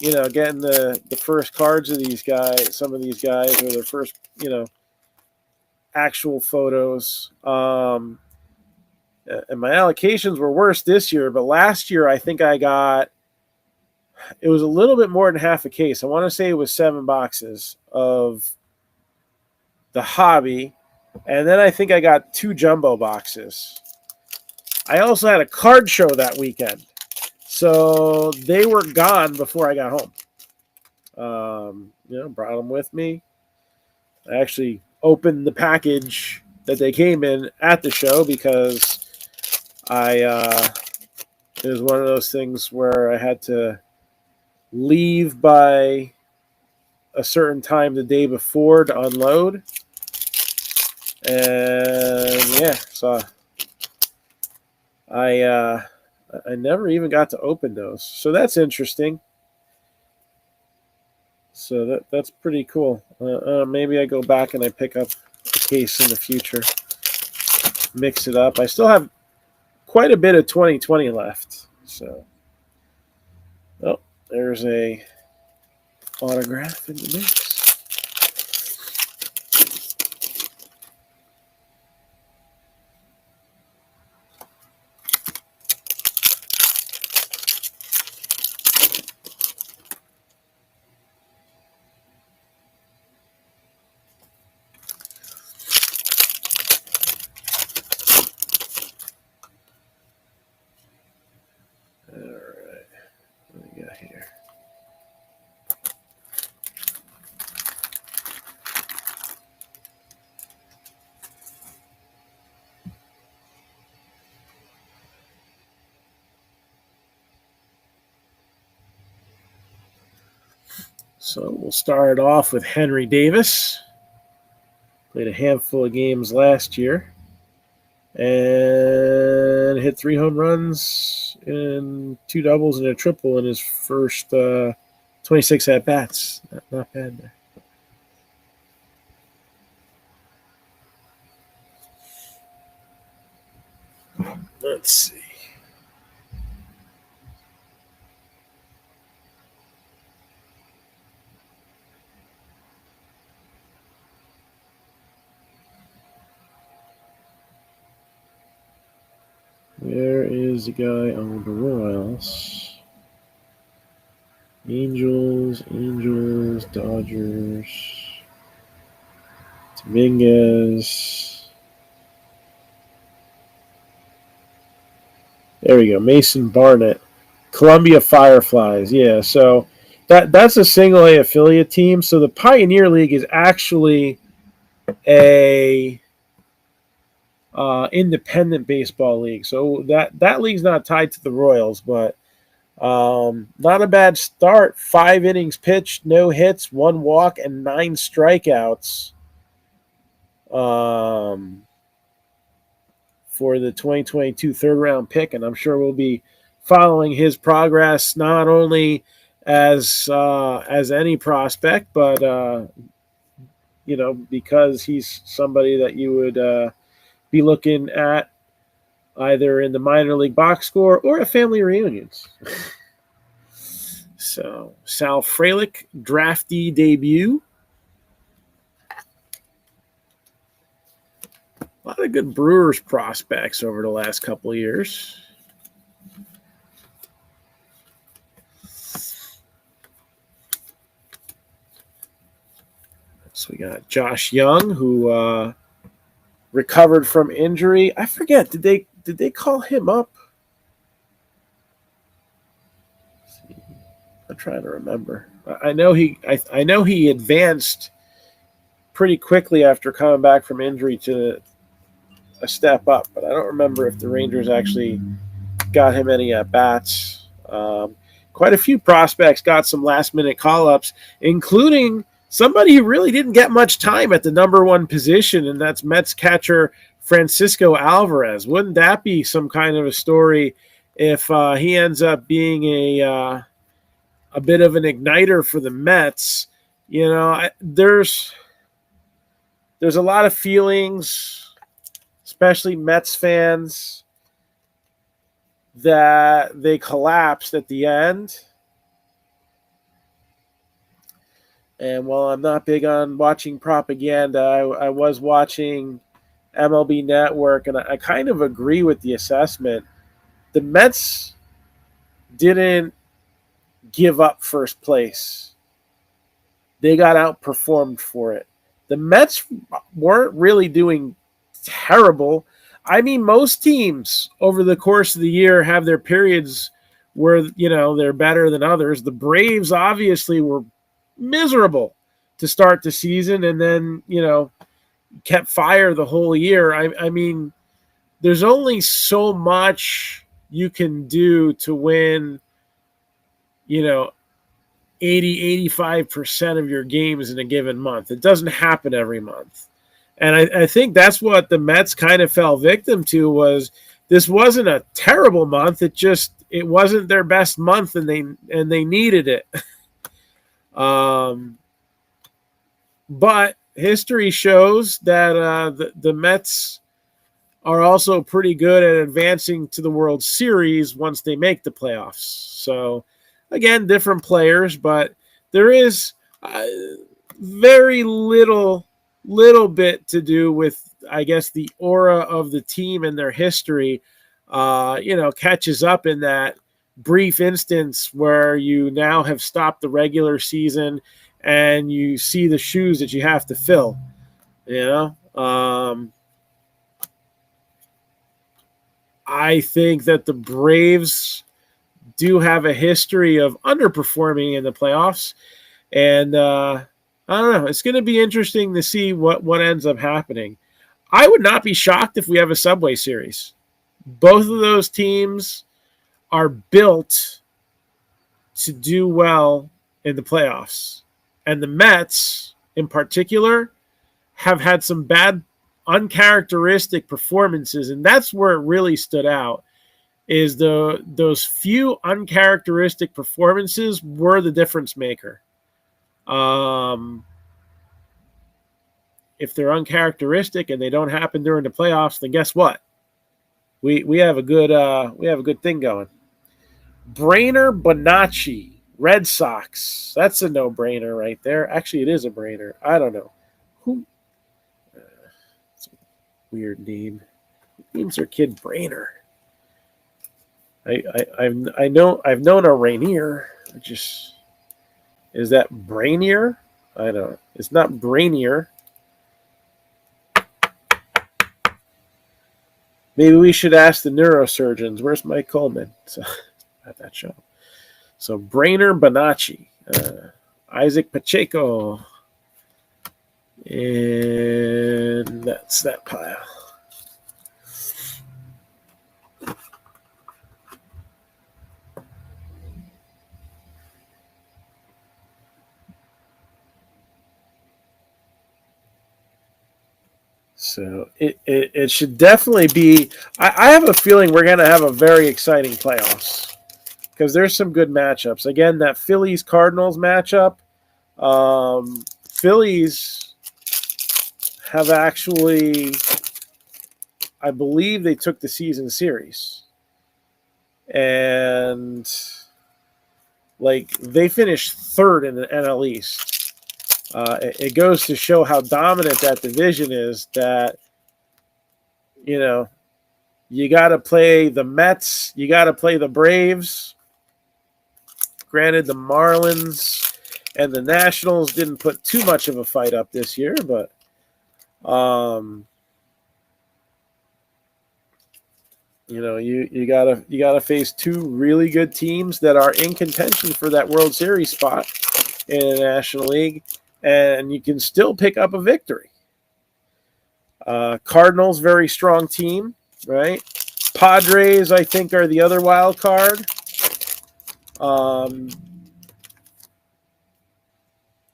getting the first cards of these guys, some of these guys, or their first, actual photos. And my allocations were worse this year, but last year I think it was a little bit more than half a case. I want to say it was 7 boxes of the hobby, and then I think I got 2 jumbo boxes. I also had a card show that weekend, so they were gone before I got home. Brought them with me. I actually opened the package that they came in at the show because it was one of those things where I had to leave by a certain time the day before to unload. And yeah, so I never even got to open those. So that's interesting. So that's pretty cool. Maybe I go back and I pick up a case in the future. Mix it up. I still have quite a bit of 2020 left. So, there's a autograph in the mix. So we'll start off with Henry Davis. Played a handful of games last year. And hit 3 home runs and 2 doubles and a triple in his first 26 at-bats. Not bad there. Let's see. There is a guy on the Royals. Angels, Dodgers, Dominguez. There we go. Mason Barnett. Columbia Fireflies. Yeah, so that's a single A affiliate team. So the Pioneer League is actually a independent baseball league. So that league's not tied to the Royals, but not a bad start. 5 innings pitched, no hits, 1 walk, and 9 strikeouts for the 2022 third-round pick, and I'm sure we'll be following his progress not only as any prospect, but because he's somebody that you would be looking at either in the minor league box score or at family reunions. So, Sal Frelick, drafty debut. A lot of good Brewers prospects over the last couple of years. So we got Josh Young, who recovered from injury. I forget, did they call him up? I'm trying to remember. I know he advanced pretty quickly after coming back from injury to a step up, but I don't remember if the Rangers actually got him any at bats. Quite a few prospects got some last minute call ups, including somebody who really didn't get much time at the number 1 position, and that's Mets catcher Francisco Alvarez. Wouldn't that be some kind of a story if he ends up being a bit of an igniter for the Mets? There's a lot of feelings, especially Mets fans, that they collapsed at the end. And while I'm not big on watching propaganda, I was watching MLB Network, and I kind of agree with the assessment. The Mets didn't give up first place. They got outperformed for it. The Mets weren't really doing terrible. I mean, most teams over the course of the year have their periods where, they're better than others. The Braves obviously were miserable to start the season and then, kept fire the whole year. I mean, there's only so much you can do to win, 80-85% of your games in a given month. It doesn't happen every month. And I think that's what the Mets kind of fell victim to. Was this wasn't a terrible month. It wasn't their best month, and they needed it. But history shows that the Mets are also pretty good at advancing to the World Series once they make the playoffs. So, again, different players, but there is very little bit to do with, I guess, the aura of the team and their history, catches up in that brief instance where you now have stopped the regular season and you see the shoes that you have to fill, I think that the Braves do have a history of underperforming in the playoffs, and I don't know. It's going to be interesting to see what ends up happening. I would not be shocked if we have a Subway Series. Both of those teams are built to do well in the playoffs. And the Mets, in particular, have had some bad, uncharacteristic performances, and that's where it really stood out, is those few uncharacteristic performances were the difference maker. If they're uncharacteristic and they don't happen during the playoffs, then guess what? We have a good thing going. Brainer Bonacci, Red Sox. That's a no-brainer right there. Actually, it is a brainer. I don't know. Who? It's a weird name. Who names their kid Brainer? I know I've known a Rainier. Is that Brainier? I don't. It's not Brainier. Maybe we should ask the neurosurgeons. Where's Mike Coleman? So at that show. So Brainer Bonacci, Isaac Pacheco, and that's that pile. So it should definitely be. I have a feeling we're going to have a very exciting playoffs because there's some good matchups. Again, that Phillies Cardinals matchup. Phillies have actually, I believe they took the season series. And like they finished third in the NL East. It goes to show how dominant that division is that, you know, you got to play the Mets, you got to play the Braves. Granted, the Marlins and the Nationals didn't put too much of a fight up this year, but you gotta face two really good teams that are in contention for that World Series spot in the National League, and you can still pick up a victory. Cardinals, very strong team, right? Padres, I think, are the other wild card.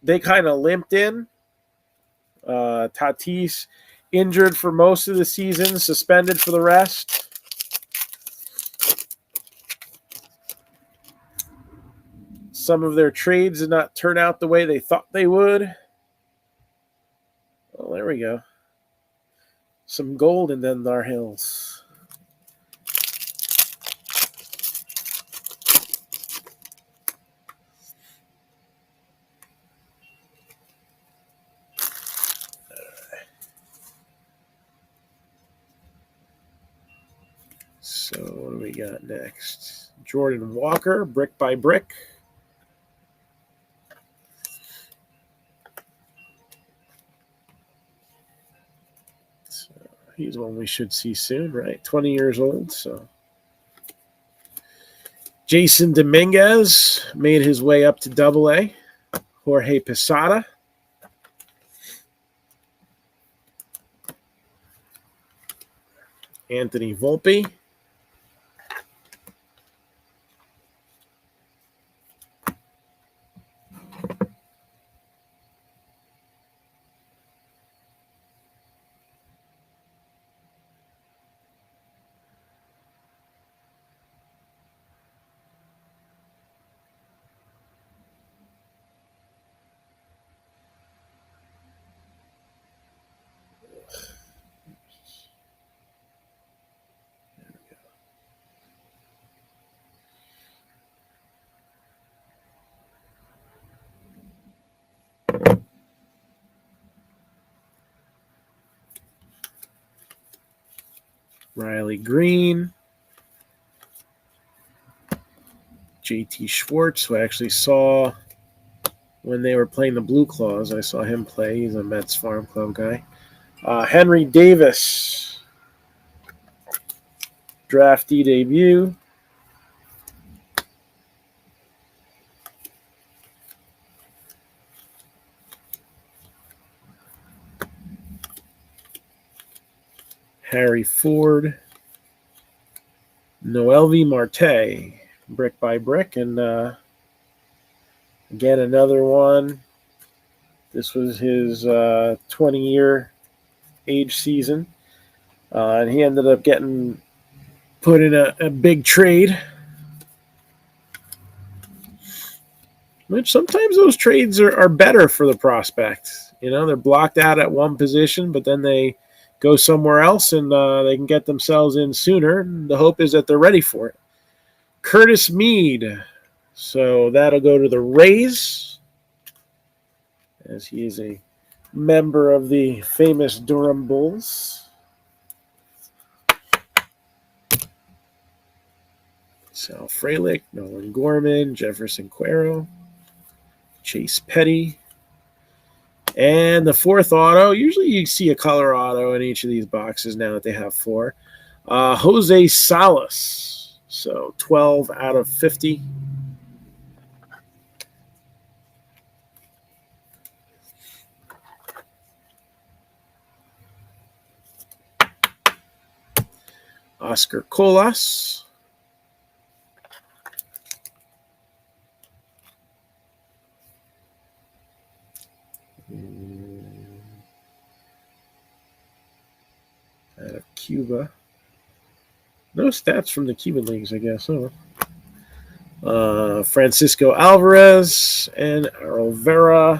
They kind of limped in. Tatis injured for most of the season, suspended for the rest. Some of their trades did not turn out the way they thought they would. Well, there we go. Some gold in Dendar Hills. So what do we got next? Jordan Walker, brick by brick. So he's one we should see soon, right? 20 years old, so. Jason Dominguez made his way up to Double-A. Jorge Posada. Anthony Volpe. Riley Green. JT Schwartz, who I actually saw when they were playing the Blue Claws. I saw him play. He's a Mets Farm Club guy. Henry Davis. Draftee debut. Harry Ford. Noelvi Marte. Brick by brick. And again, another one. This was his 20-year age season. And he ended up getting put in a big trade. Which sometimes those trades are better for the prospect. You know, they're blocked out at one position, but then they go somewhere else and they can get themselves in sooner. And the hope is that they're ready for it. Curtis Mead. So that'll go to the Rays, as he is a member of the famous Durham Bulls. Sal Frelick, Nolan Gorman, Jefferson Cuero, Chase Petty. And the fourth auto, usually you see a color auto in each of these boxes now that they have four. Jose Salas. So 12 out of 50. Oscar Colas. Cuba. No stats from the Cuban leagues, I guess. Francisco Alvarez and Alvarez.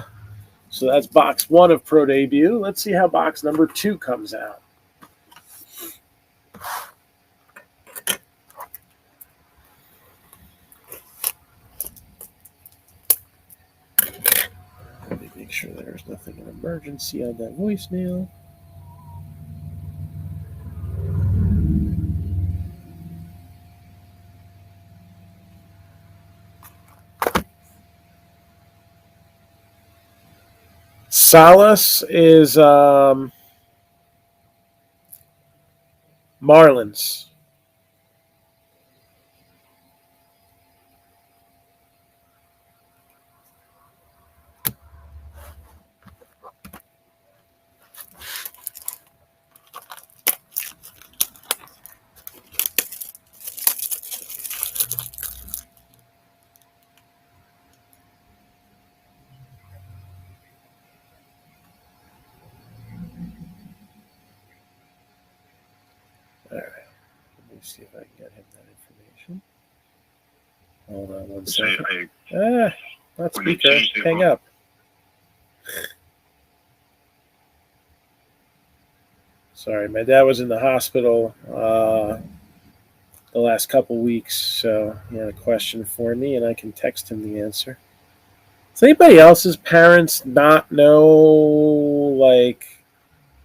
So that's box 1 of Pro Debut. Let's see how box number 2 comes out. Let me make sure there's nothing an emergency on that voicemail. Salas is Marlins. All right. Let me see if I can get him that information. Hold on one second. Not speaker. Hang up. Sorry, my dad was in the hospital the last couple weeks, so he had a question for me, and I can text him the answer. Does anybody else's parents not know, like,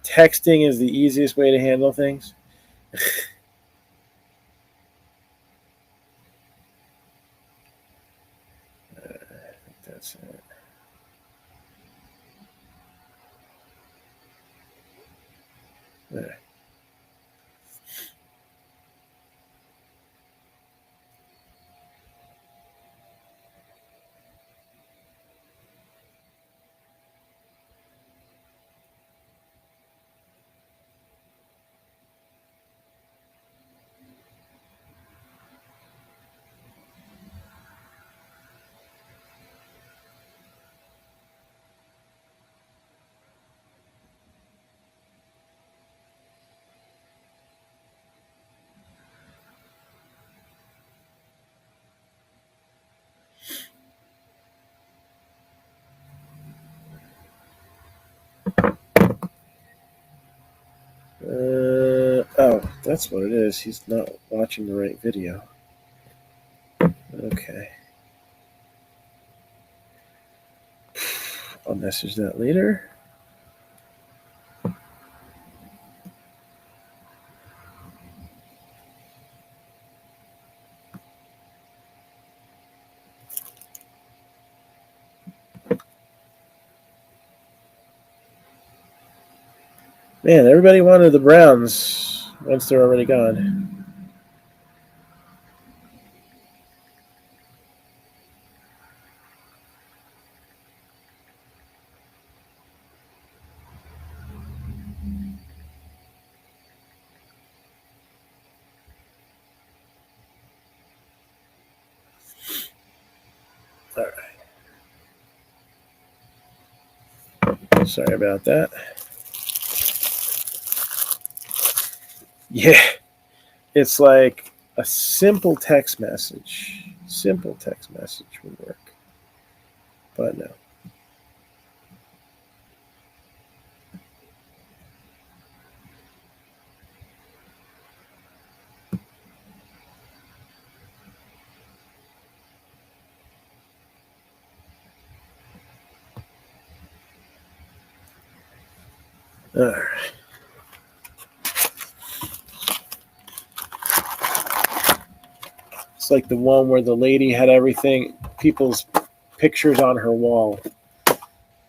texting is the easiest way to handle things? I think that's it. There. Oh, that's what it is. He's not watching the right video. Okay. I'll message that later. Man, everybody wanted the Browns once they're already gone. All right. Sorry about that. Yeah. It's like a simple text message. Simple text message would work. But no. All right. It's like the one where the lady had everything, people's pictures on her wall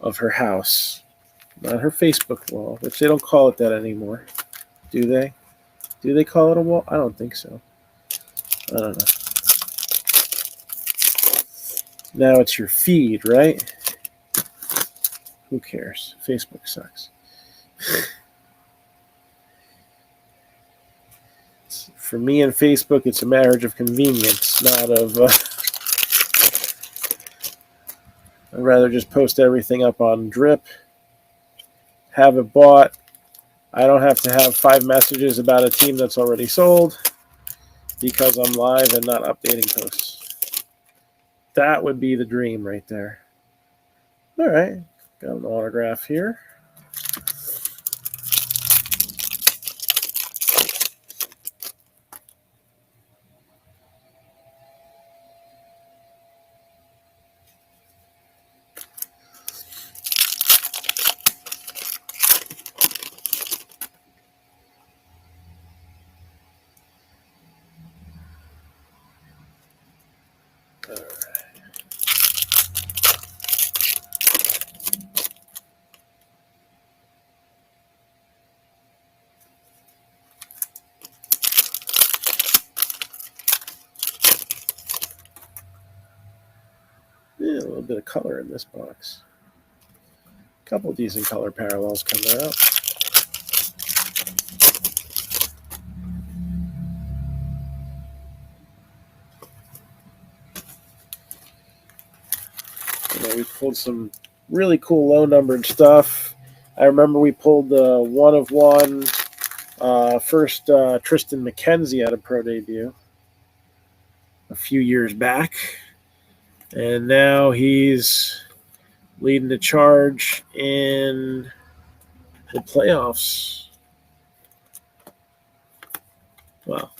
of her house. Not her Facebook wall, which they don't call it that anymore. Do they? Do they call it a wall? I don't think so. I don't know. Now it's your feed, right? Who cares? Facebook sucks. For me and Facebook, it's a marriage of convenience, not of... I'd rather just post everything up on Drip, have it bought. I don't have to have 5 messages about a team that's already sold because I'm live and not updating posts. That would be the dream right there. All right, got an autograph here. Yeah, a little bit of color in this box. A couple decent color parallels coming out. We pulled some really cool low-numbered stuff. I remember we pulled the 1/1 first Tristan McKenzie at a pro debut a few years back. And now he's leading the charge in the playoffs. Well,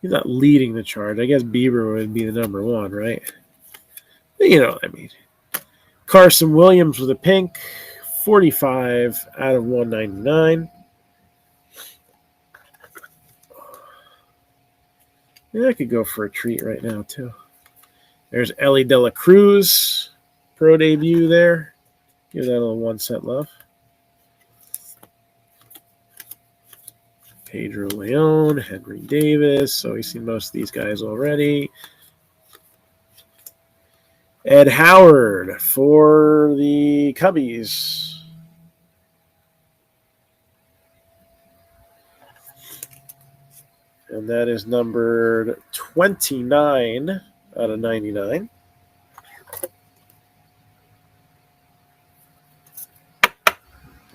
he's not leading the charge. I guess Bieber would be the number 1, right? You know what I mean. Carson Williams with a pink, 45 out of 199. Yeah, I could go for a treat right now, too. There's Ellie De La Cruz, pro debut there. Give that a little 1 cent love. Pedro Leon, Henry Davis. So we've seen most of these guys already. Ed Howard for the Cubbies. And that is numbered 29 out of 99.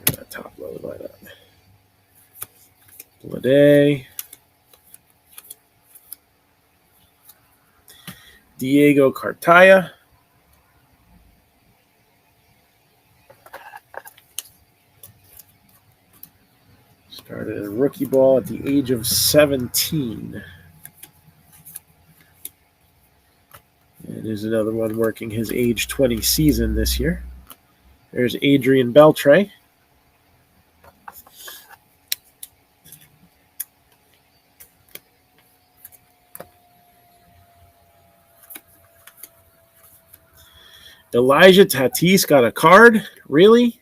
That top load line up. Lede. Diego Cartaya. Started in rookie ball at the age of 17. And there's another one working his age 20 season this year. There's Adrian Beltre. Elijah Tatis got a card? Really?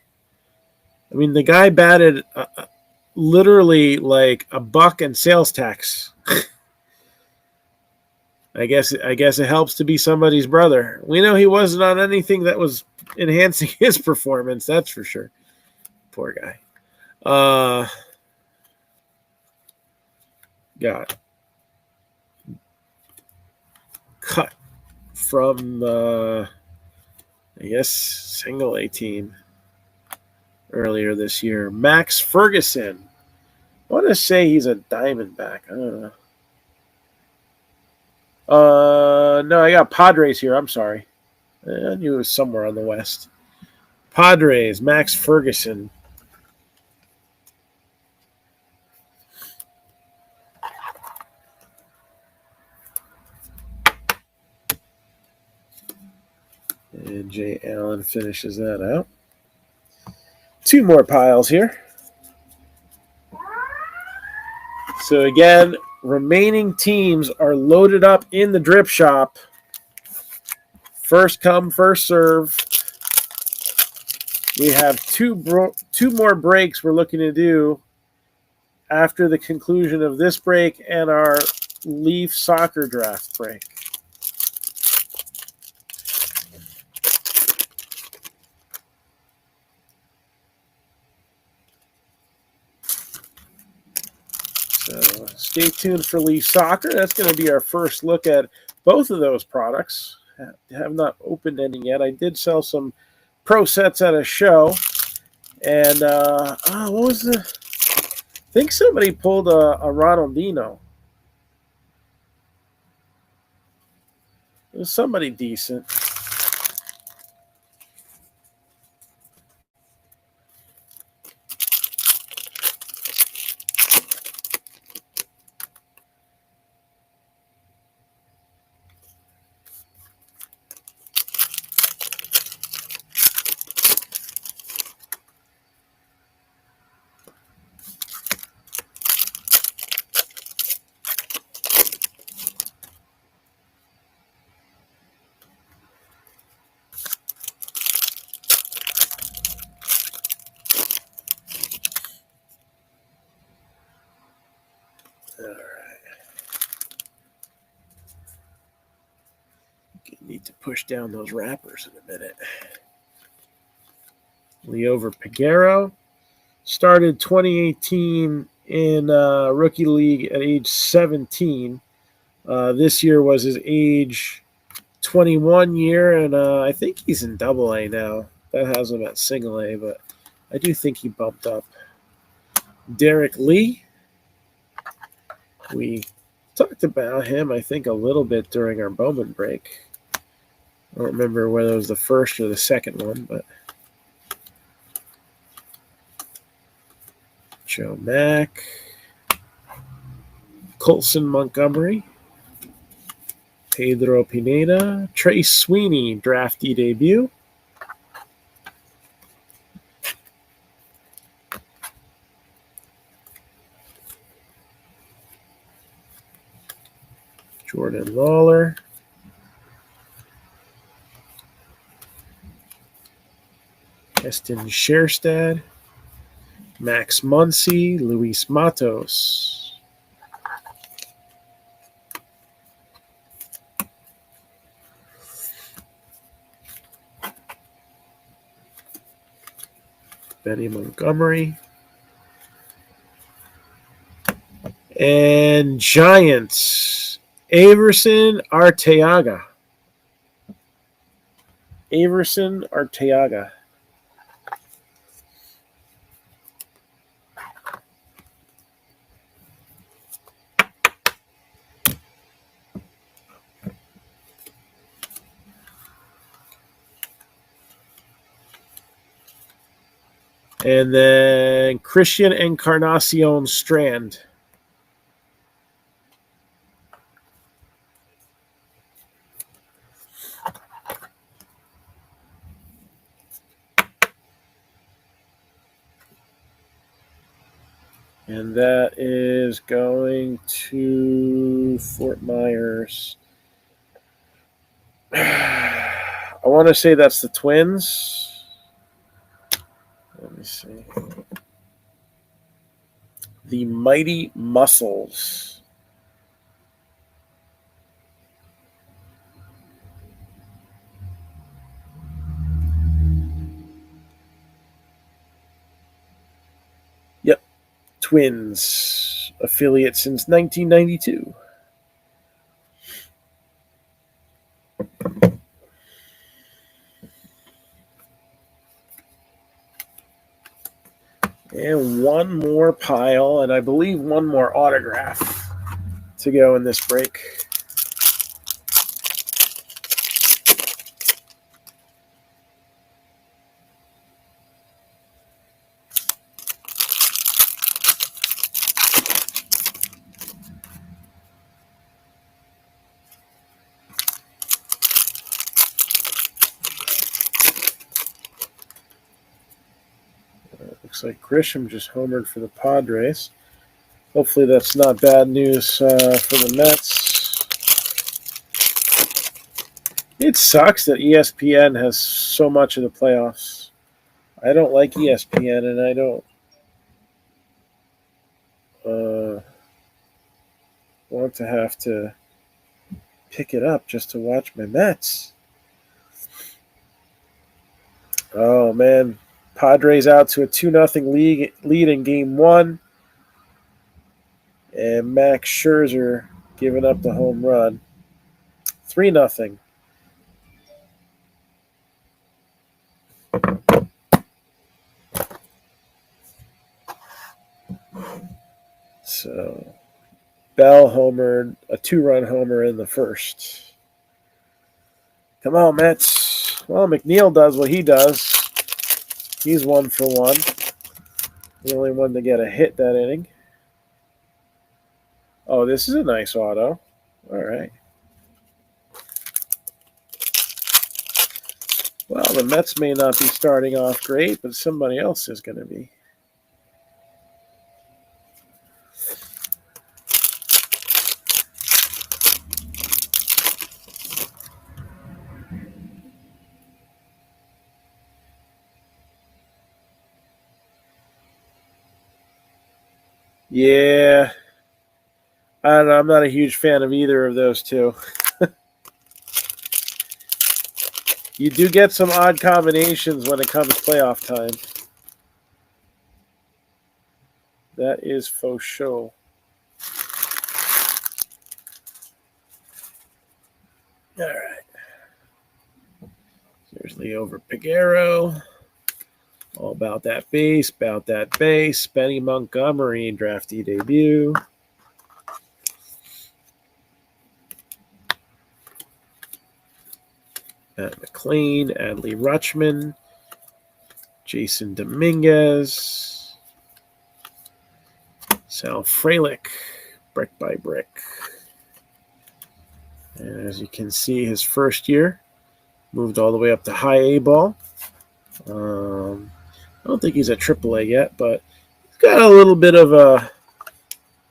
I mean, the guy batted literally like $1 in sales tax. I guess it helps to be somebody's brother. We know he wasn't on anything that was enhancing his performance, that's for sure. Poor guy. Got cut from the, I guess, single A team earlier this year. Max Ferguson. I want to say he's a Diamondback. I don't know. No, I got Padres here. I'm sorry. I knew it was somewhere on the West. Padres, Max Ferguson. And Jay Allen finishes that out. 2 more piles here. So again, remaining teams are loaded up in the drip shop. First come, first serve. We have two more breaks we're looking to do after the conclusion of this break and our Leaf soccer draft break. So stay tuned for Leaf Soccer. That's going to be our first look at both of those products. I have not opened any yet. I did sell some pro sets at a show. And what was the think somebody pulled a Ronaldinho. It was somebody decent. All right. Need to push down those wrappers in a minute. Leover Peguero started 2018 in rookie league at age 17. This year was his age 21 year, and I think he's in Double A now. That has him at Single A, but I do think he bumped up. Derek Lee. We talked about him, I think, a little bit during our Bowman break. I don't remember whether it was the first or the second one, but Joe Mack, Colson Montgomery, Pedro Pineda, Trey Sweeney, drafty debut. Jordan Lawler. Eston Scherstad. Max Muncy. Luis Matos. Benny Montgomery. And Giants, Averson Arteaga. Averson Arteaga. And then Christian Encarnacion Strand. And that is going to Fort Myers. I want to say that's the Twins. Let me see. The Mighty Muscles. Yep. Twins. Affiliate since 1992. And one more pile, and I believe one more autograph to go in this break. Looks like Grisham just homered for the Padres. Hopefully that's not bad news for the Mets. It sucks that ESPN has so much of the playoffs. I don't like ESPN, and I don't want to have to pick it up just to watch my Mets. Oh, man. Padres out to a 2-0 lead in Game 1. And Max Scherzer giving up the home run. 3-0. So Bell homered, a 2-run homer in the first. Come on, Mets. Well, McNeil does what he does. He's 1 for 1. The only one to get a hit that inning. Oh, this is a nice auto. All right. Well, the Mets may not be starting off great, but somebody else is going to be. Yeah. I don't know. I'm not a huge fan of either of those two. You do get some odd combinations when it comes playoff time. That is faux show. All right. There's Leo Piguero. All about that base, Benny Montgomery, draftee debut. Matt McLean, Adley Rutschman, Jason Dominguez, Sal Frelick, brick by brick. And as you can see, his first year moved all the way up to high A ball. I don't think he's at AAA yet, but he's got a little bit of a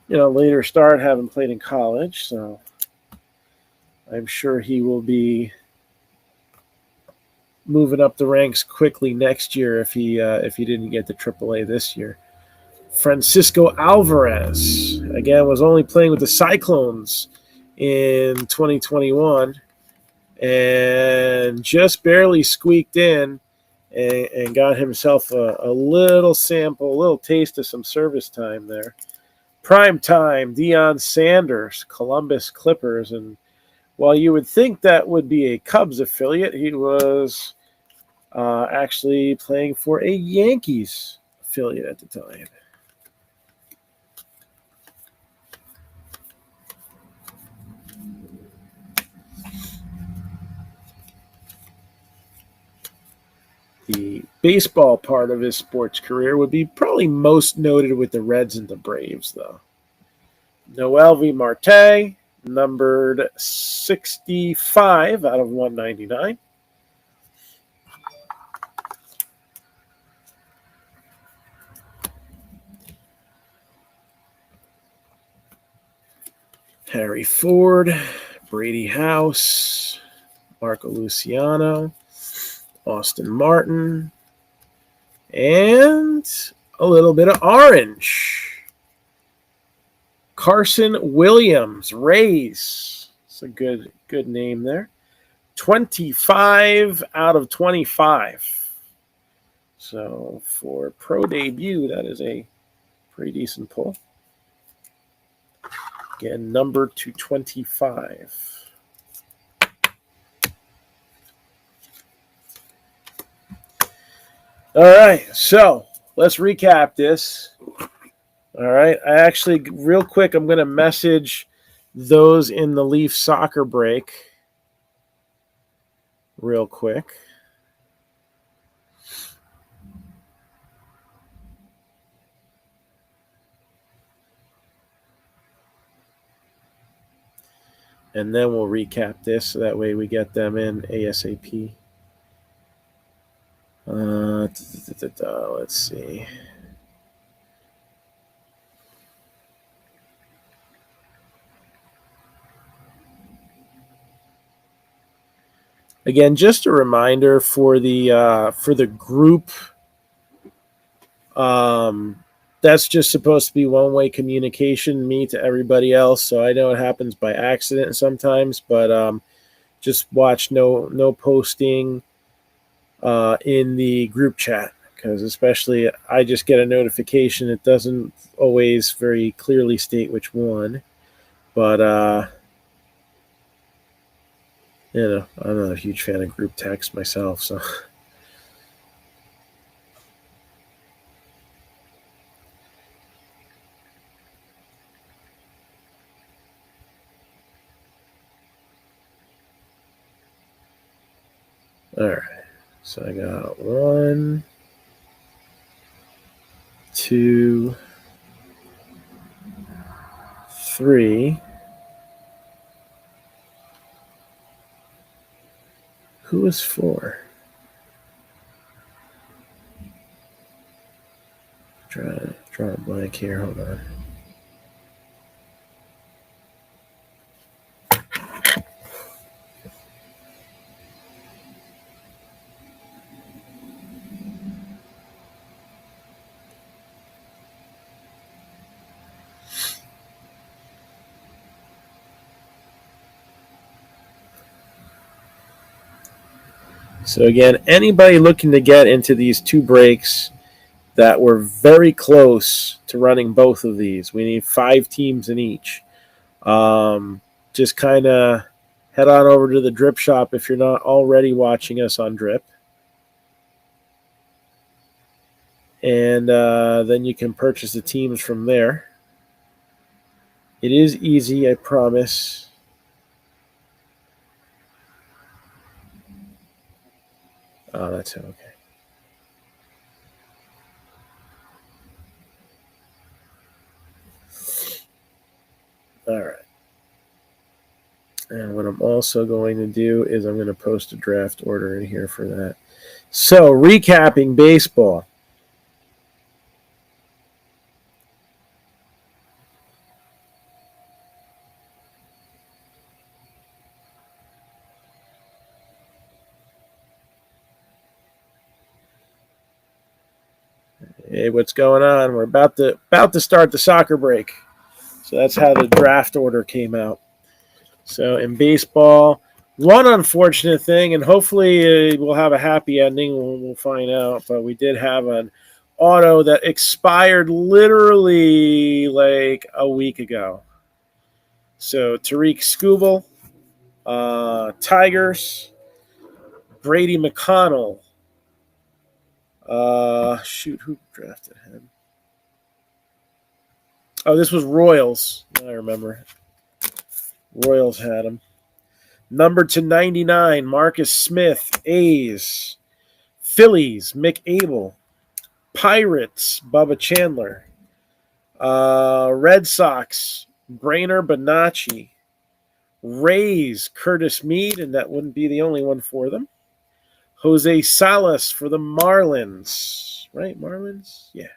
later start, having played in college, so I'm sure he will be moving up the ranks quickly next year if he didn't get to AAA this year. Francisco Alvarez, again, was only playing with the Cyclones in 2021 and just barely squeaked in and got himself a little sample, a little taste of some service time there. Prime time, Dion Sanders, Columbus Clippers, and while you would think that would be a Cubs affiliate, he was actually playing for a Yankees affiliate at the time. The baseball part of his sports career would be probably most noted with the Reds and the Braves, though. Noelvi Marte, numbered 65 out of 199. Harry Ford, Brady House, Marco Luciano, Austin Martin, and a little bit of orange. Carson Williams, Rays. It's a good name there. 25 out of 25. So for pro debut, that is a pretty decent pull. Again, number 225. All right, so let's recap this. All right, I actually, real quick, I'm going to message those in the Leaf soccer break real quick. And then we'll recap this so that way we get them in ASAP. Let's see. Again, just a reminder for the group. That's just supposed to be one-way communication, me to everybody else. So I know it happens by accident sometimes, but just watch no posting in the group chat, because especially I just get a notification. It doesn't always very clearly state which one, but I'm not a huge fan of group text myself, so. All right. So I got 1, 2, 3. Who is 4? Draw a blank here. Hold on. So again, anybody looking to get into these 2 breaks that were very close to running both of these, we need 5 teams in each. Just kind of head on over to the Drip Shop if you're not already watching us on Drip. And then you can purchase the teams from there. It is easy, I promise. Oh, that's okay. All right. And what I'm also going to do is I'm going to post a draft order in here for that. So, recapping baseball. Hey, what's going on? We're about to start the soccer break. So that's how the draft order came out. So in baseball, one unfortunate thing, and hopefully we'll have a happy ending. We'll find out. But we did have an auto that expired literally like a week ago. So Tariq Skubal, Tigers, Brady McConnell. Who drafted him? Oh, this was Royals. I remember. Royals had him. Number to 99, Marcus Smith, A's. Phillies, Mick Abel. Pirates, Bubba Chandler. Red Sox, Brainer Bonacci. Rays, Curtis Mead, and that wouldn't be the only one for them. Jose Salas for the Marlins. Right, Marlins? Yeah.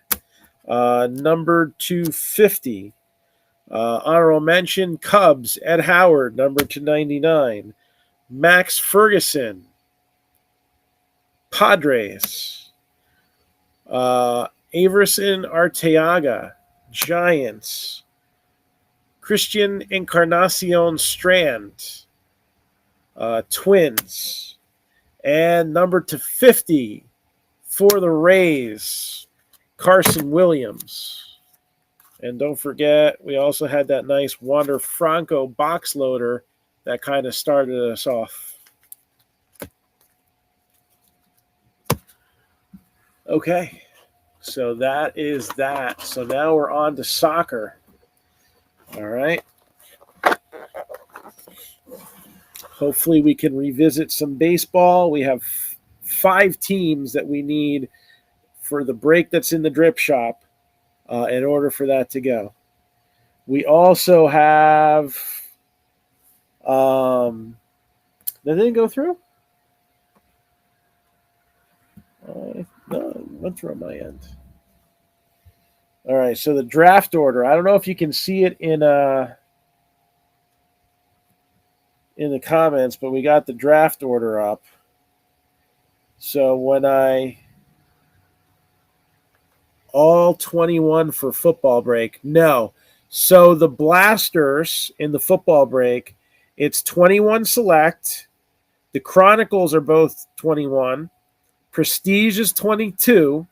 Number 250. Honorable mention, Cubs, Ed Howard, number 299. Max Ferguson, Padres. Averson Arteaga, Giants. Christian Encarnacion Strand, Twins. And number 250 for the Rays, Carson Williams. And don't forget, we also had that nice Wander Franco box loader that kind of started us off. Okay, so that is that. So now we're on to soccer. All right. Hopefully we can revisit some baseball. We have 5 teams that we need for the break that's in the Drip Shop in order for that to go. We also have that didn't go through? No, it went through on my end. All right, so the draft order. I don't know if you can see it in the comments, but we got the draft order up. So when all 21 for football break. No. So the Blasters in the football break, it's 21 select. The Chronicles are both 21. Prestige is 22.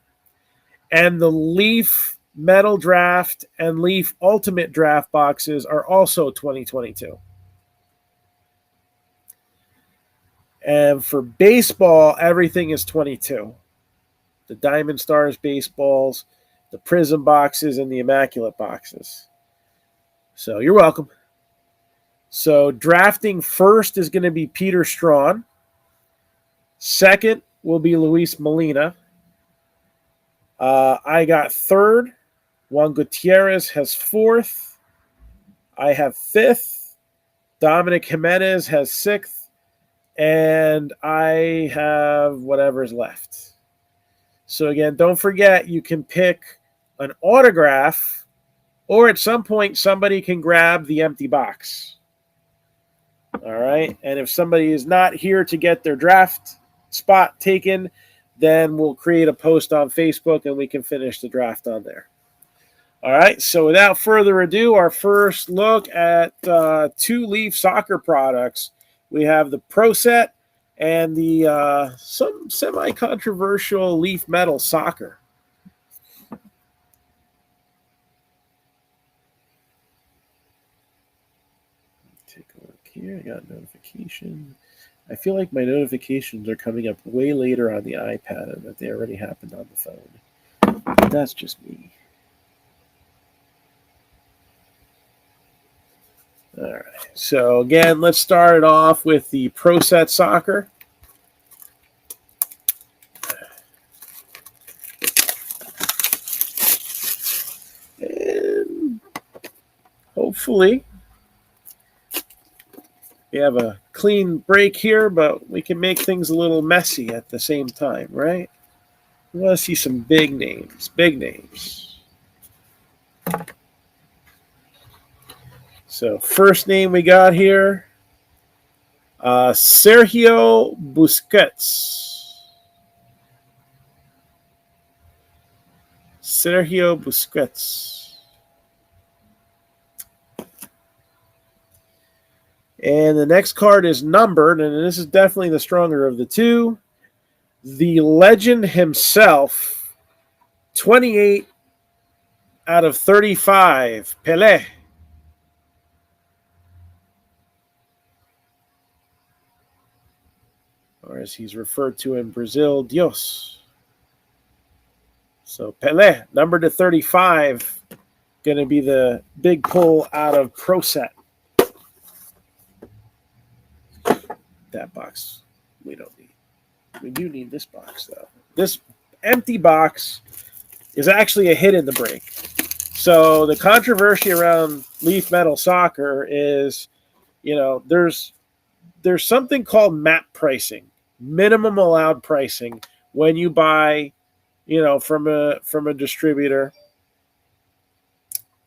And the Leaf Metal Draft and Leaf Ultimate Draft boxes are also 2022. And for baseball, everything is 22. The Diamond Stars baseballs, the Prism boxes, and the Immaculate boxes. So you're welcome. So drafting first is going to be Peter Strawn. Second will be Luis Molina. I got third. Juan Gutierrez has fourth. I have fifth. Dominic Jimenez has sixth. And I have whatever's left. So again, don't forget, you can pick an autograph, or at some point somebody can grab the empty box. All right. And if somebody is not here to get their draft spot taken, then we'll create a post on Facebook and we can finish the draft on there. All right. So without further ado, our first look at two Leaf soccer products. We have the Pro Set and the some semi-controversial Leaf Metal soccer. Take a look here. I got notification. I feel like my notifications are coming up way later on the iPad and that they already happened on the phone. But that's just me. All right. So again, let's start it off with the Pro Set Soccer. And hopefully we have a clean break here, but we can make things a little messy at the same time, right? We want to see some big names, big names. So first name we got here, Sergio Busquets. Sergio Busquets. And the next card is numbered, and this is definitely the stronger of the two. The legend himself, 28 out of 35, Pele. Or as he's referred to in Brazil, Dios. So Pele, number to 35, going to be the big pull out of Pro Set. That box we don't need. We do need this box, though. This empty box is actually a hit in the break. So the controversy around Leaf Metal Soccer is, you know, there's something called MAP pricing, minimum allowed pricing, when you buy, you know, from a distributor,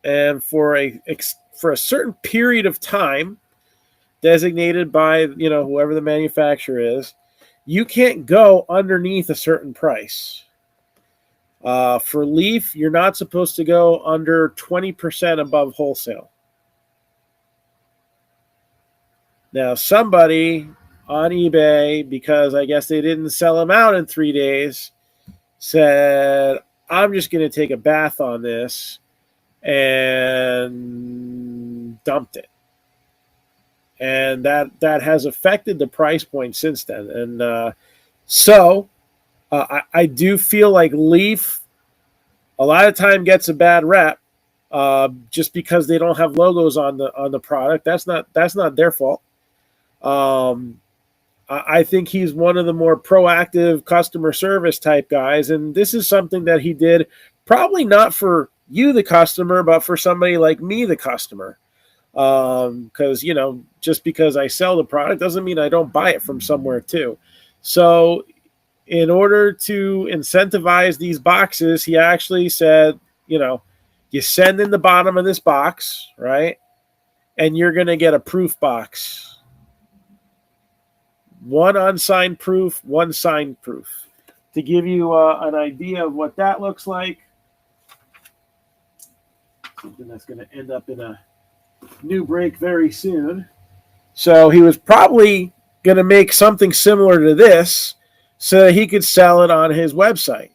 and for a certain period of time designated by, you know, whoever the manufacturer is, you can't go underneath a certain price. For Leaf, you're not supposed to go under 20% above wholesale. Now, somebody on eBay, because I guess they didn't sell them out in 3 days, said, I'm just going to take a bath on this, and dumped it. And that has affected the price point since then. And so I do feel like Leaf a lot of time gets a bad rep just because they don't have logos on the product. That's not their fault. I think he's one of the more proactive customer service type guys, and this is something that he did probably not for you, the customer, but for somebody like me, the customer. Because, you know, just because I sell the product doesn't mean I don't buy it from somewhere too. So in order to incentivize these boxes, he actually said, you know, you send in the bottom of this box, right? And you're going to get a proof box. One unsigned proof, one signed proof. To give you an idea of what that looks like, something that's going to end up in a new break very soon. So he was probably going to make something similar to this so that he could sell it on his website.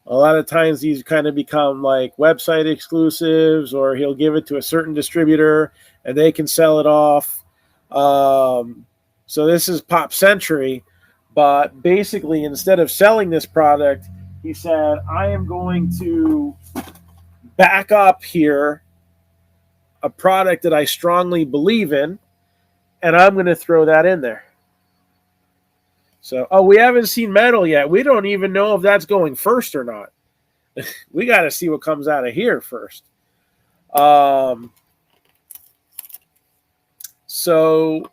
A lot of times these kind of become like website exclusives, or he'll give it to a certain distributor and they can sell it off. So this is Pop Century, but basically instead of selling this product, he said, I am going to back up here a product that I strongly believe in, and I'm going to throw that in there. So, we haven't seen metal yet. We don't even know if that's going first or not. We got to see what comes out of here first. So,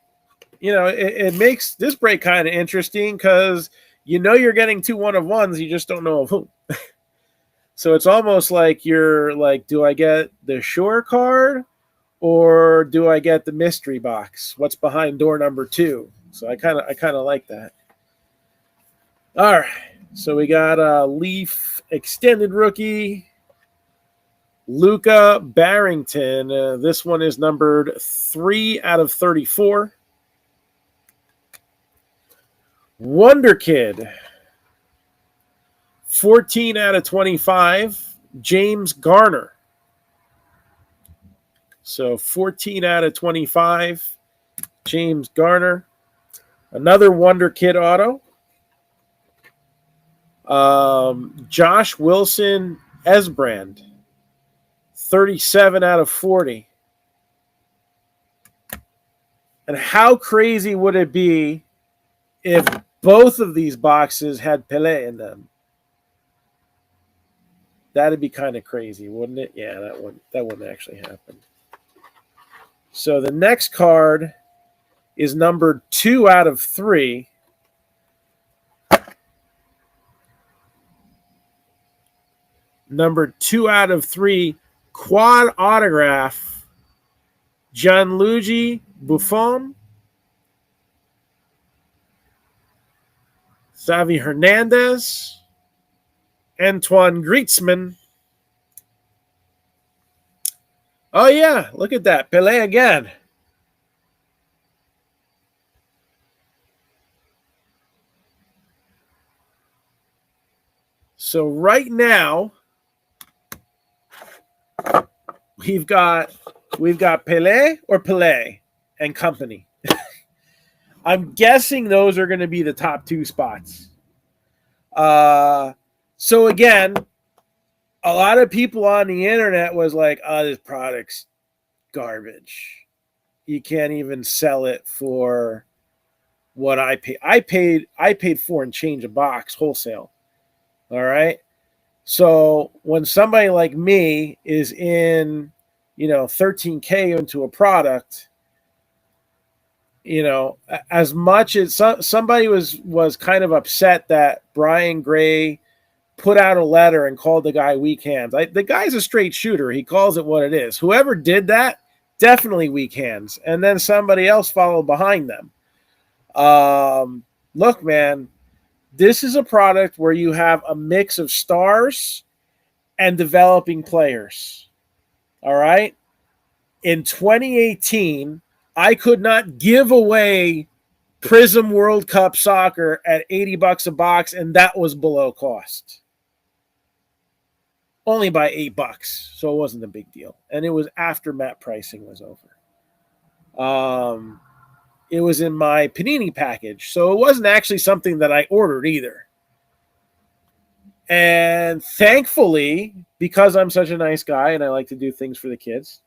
it makes this break kind of interesting because you're getting 2 1-of-1s. You just don't know of who. So it's almost like you're like, do I get the sure card or do I get the mystery box? What's behind door number 2? So I kind of like that. All right. So we got a Leaf extended rookie, Luca Barrington. This one is numbered 3 out of 34. Wonder Kid, 14 out of 25, James Garner. So 14 out of 25, James Garner. Another Wonder Kid auto. Josh Wilson Esbrand, 37 out of 40. And how crazy would it be if both of these boxes had Pele in them? That'd be kind of crazy, wouldn't it? Yeah, that wouldn't actually happen. So the next card is numbered 2 out of 3. Number 2 out of 3, quad autograph, Gianluigi Buffon, Xavi Hernandez, Antoine Griezmann. Oh, yeah, look at that. Pele again. So right now, we've got Pele or Pele and company. I'm guessing those are going to be the top 2 spots. So again, a lot of people on the internet was like, "Oh, this product's garbage. You can't even sell it for what I paid. I paid $4 and change a box wholesale." All right. So when somebody like me is in, $13K into a product, as much as somebody was kind of upset that Brian Gray put out a letter and called the guy weak hands. The guy's a straight shooter. He calls it what it is. Whoever did that, definitely weak hands. And then somebody else followed behind them. Look, man, this is a product where you have a mix of stars and developing players. All right? In 2018, I could not give away Prism World Cup Soccer at $80 a box, and that was below cost. Only by $8, so it wasn't a big deal. And it was after map pricing was over. It was in my Panini package, so it wasn't actually something that I ordered either. And thankfully, because I'm such a nice guy and I like to do things for the kids,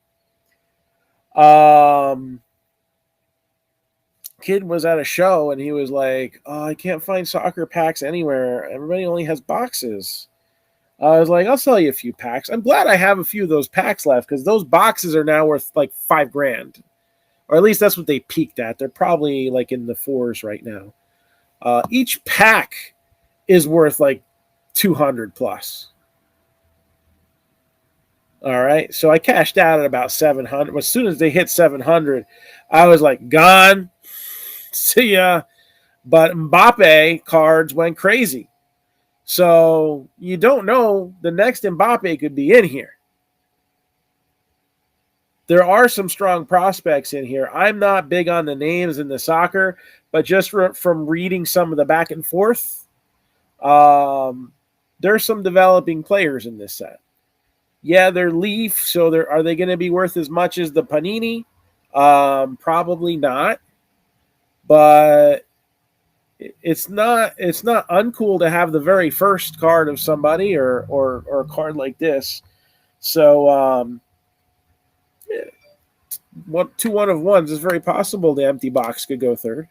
kid was at a show and he was like, "Oh, I can't find soccer packs anywhere. Everybody only has boxes." I was like, "I'll sell you a few packs." I'm glad I have a few of those packs left because those boxes are now worth like $5,000. Or at least that's what they peaked at. They're probably like in the 4s right now. Each pack is worth like 200 plus. All right. So I cashed out at about 700. As soon as they hit 700, I was like, gone. See ya. But Mbappe cards went crazy. So you don't know, the next Mbappe could be in here. There are some strong prospects in here. I'm not big on the names in the soccer, but just from reading some of the back and forth, there's some developing players in this set. Yeah, they're Leaf, so are they going to be worth as much as the Panini? Probably not. But it's not uncool to have the very first card of somebody or a card like this. So 2 1-of-1s is very possible the empty box could go third.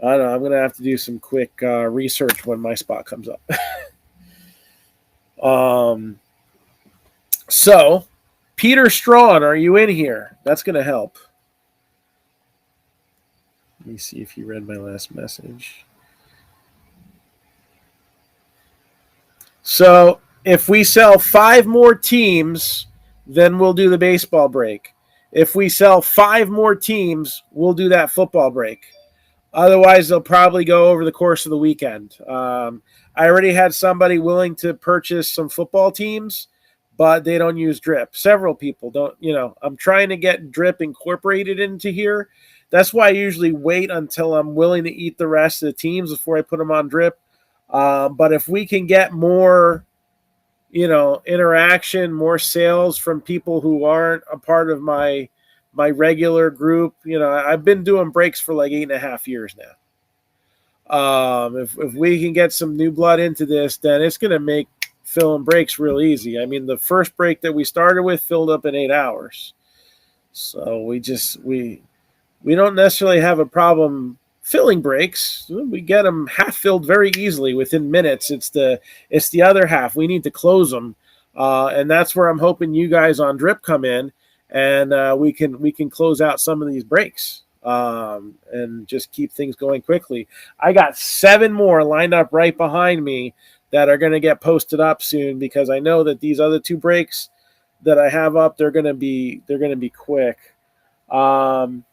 I don't know. I'm going to have to do some quick research when my spot comes up. So, Peter Strawn, are you in here? That's going to help. Let me see if he read my last message. So, if we sell 5 more teams, then we'll do the baseball break. If we sell 5 more teams, we'll do that football break. Otherwise, they'll probably go over the course of the weekend. I already had somebody willing to purchase some football teams, but they don't use drip. Several people don't. I'm trying to get drip incorporated into here. That's why I usually wait until I'm willing to eat the rest of the teams before I put them on drip. But if we can get more, interaction, more sales from people who aren't a part of my regular group, I've been doing breaks for like 8.5 years now. If we can get some new blood into this, then it's going to make filling breaks real easy. I mean, the first break that we started with filled up in 8 hours. So we don't necessarily have a problem filling breaks. We get them half filled very easily within minutes. It's the other half. We need to close them. And that's where I'm hoping you guys on drip come in, and we can close out some of these breaks and just keep things going quickly. I got 7 more lined up right behind me that are going to get posted up soon, because I know that these other 2 breaks that I have up, they're going to be quick. I'm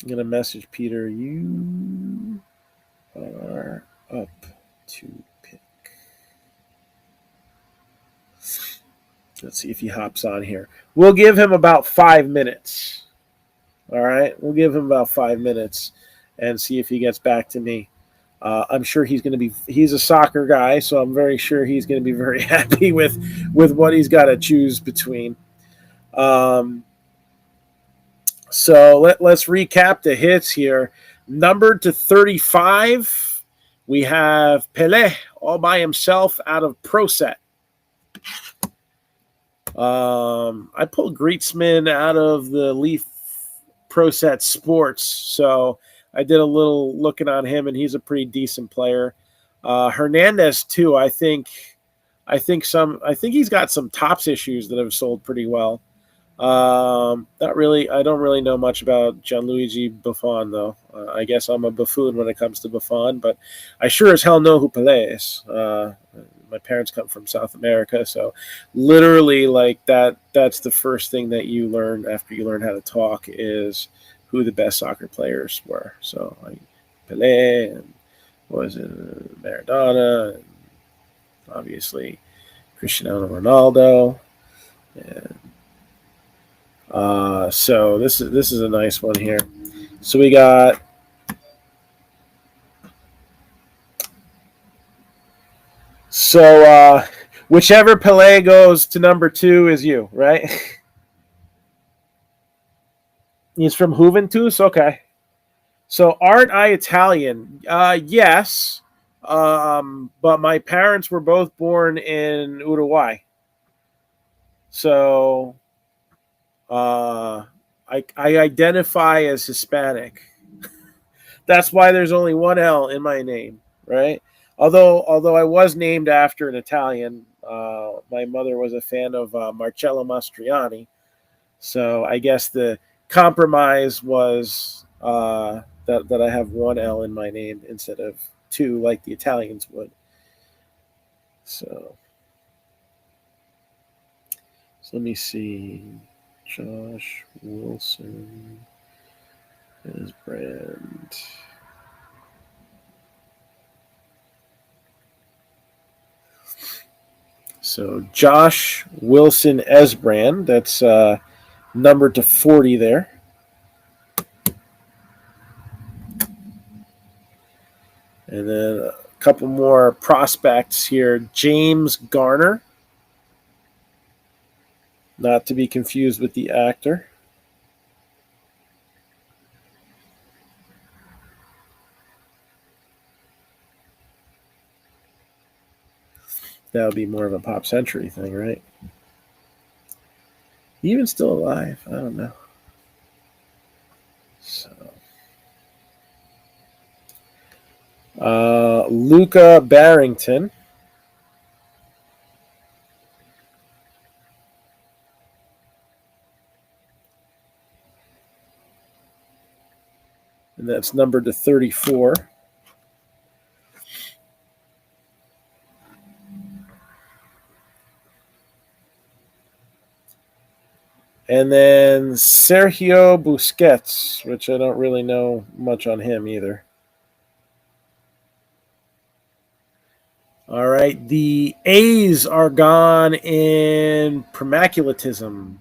going to message Peter. You are up to pick. Let's see if he hops on here. We'll give him about 5 minutes. All right? We'll give him about 5 minutes and see if he gets back to me. I'm sure he's a soccer guy, so I'm very sure he's going to be very happy with what he's got to choose between. So let's recap the hits here. Numbered to 35, we have Pele all by himself out of Pro Set. I pulled Greetsman out of the Leaf Pro Set Sports, so I did a little looking on him, and he's a pretty decent player. Hernandez too. I think he's got some tops issues that have sold pretty well. Not really. I don't really know much about Gianluigi Buffon, though. I guess I'm a buffoon when it comes to Buffon, but I sure as hell know who Pele is. My parents come from South America, so literally, like that's the first thing that you learn after you learn how to talk is who the best soccer players were. So Pele and Maradona, and obviously Cristiano Ronaldo, and so this is a nice one here. So we got whichever Pele goes to number 2 is you, right? He's from Juventus, okay. So aren't I Italian? Yes, but my parents were both born in Uruguay. So I identify as Hispanic. That's why there's only one L in my name, right? Although I was named after an Italian, my mother was a fan of Marcello Mastroianni. So I guess the compromise was that I have one L in my name instead of 2 like the Italians would. So let me see. Josh Wilson, his brand. So Josh Wilson Esbrand, that's numbered to 40 there. And then a couple more prospects here. James Garner, not to be confused with the actor. That would be more of a Pop Century thing, right? Even still alive? I don't know. So Luca Barrington. And that's numbered to 34. And then Sergio Busquets, which I don't really know much on him either. All right, the A's are gone in Primaculatism.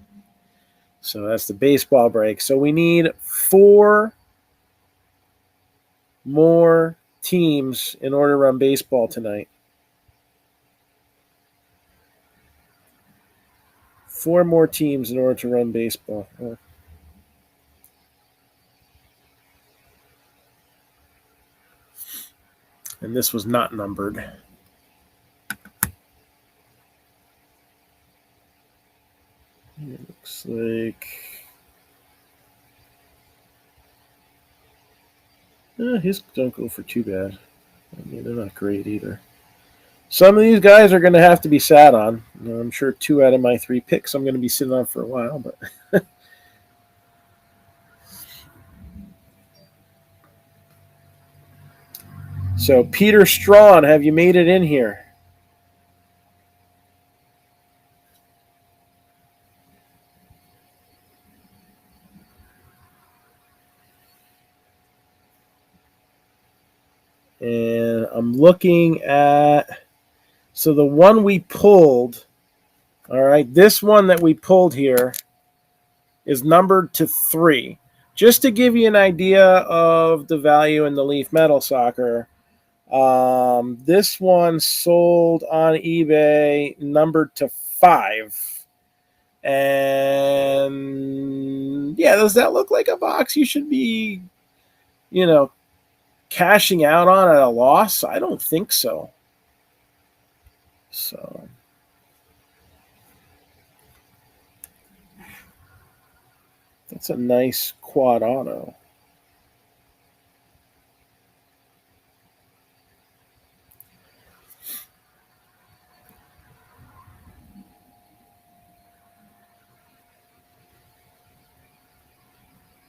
So that's the baseball break. So we need 4 more teams in order to run baseball tonight. 4 more teams in order to run baseball. And this was not numbered. It looks like his don't go for too bad. I mean, they're not great either. Some of these guys are going to have to be sat on. I'm sure 2 out of my 3 picks I'm going to be sitting on for a while, but so Peter Strawn, have you made it in here? And I'm looking at, so the one we pulled, all right, this one that we pulled here is numbered to 3. Just to give you an idea of the value in the Leaf Metal Soccer, this one sold on eBay numbered to 5. And yeah, does that look like a box you should be, cashing out on at a loss? I don't think so. So that's a nice quad auto.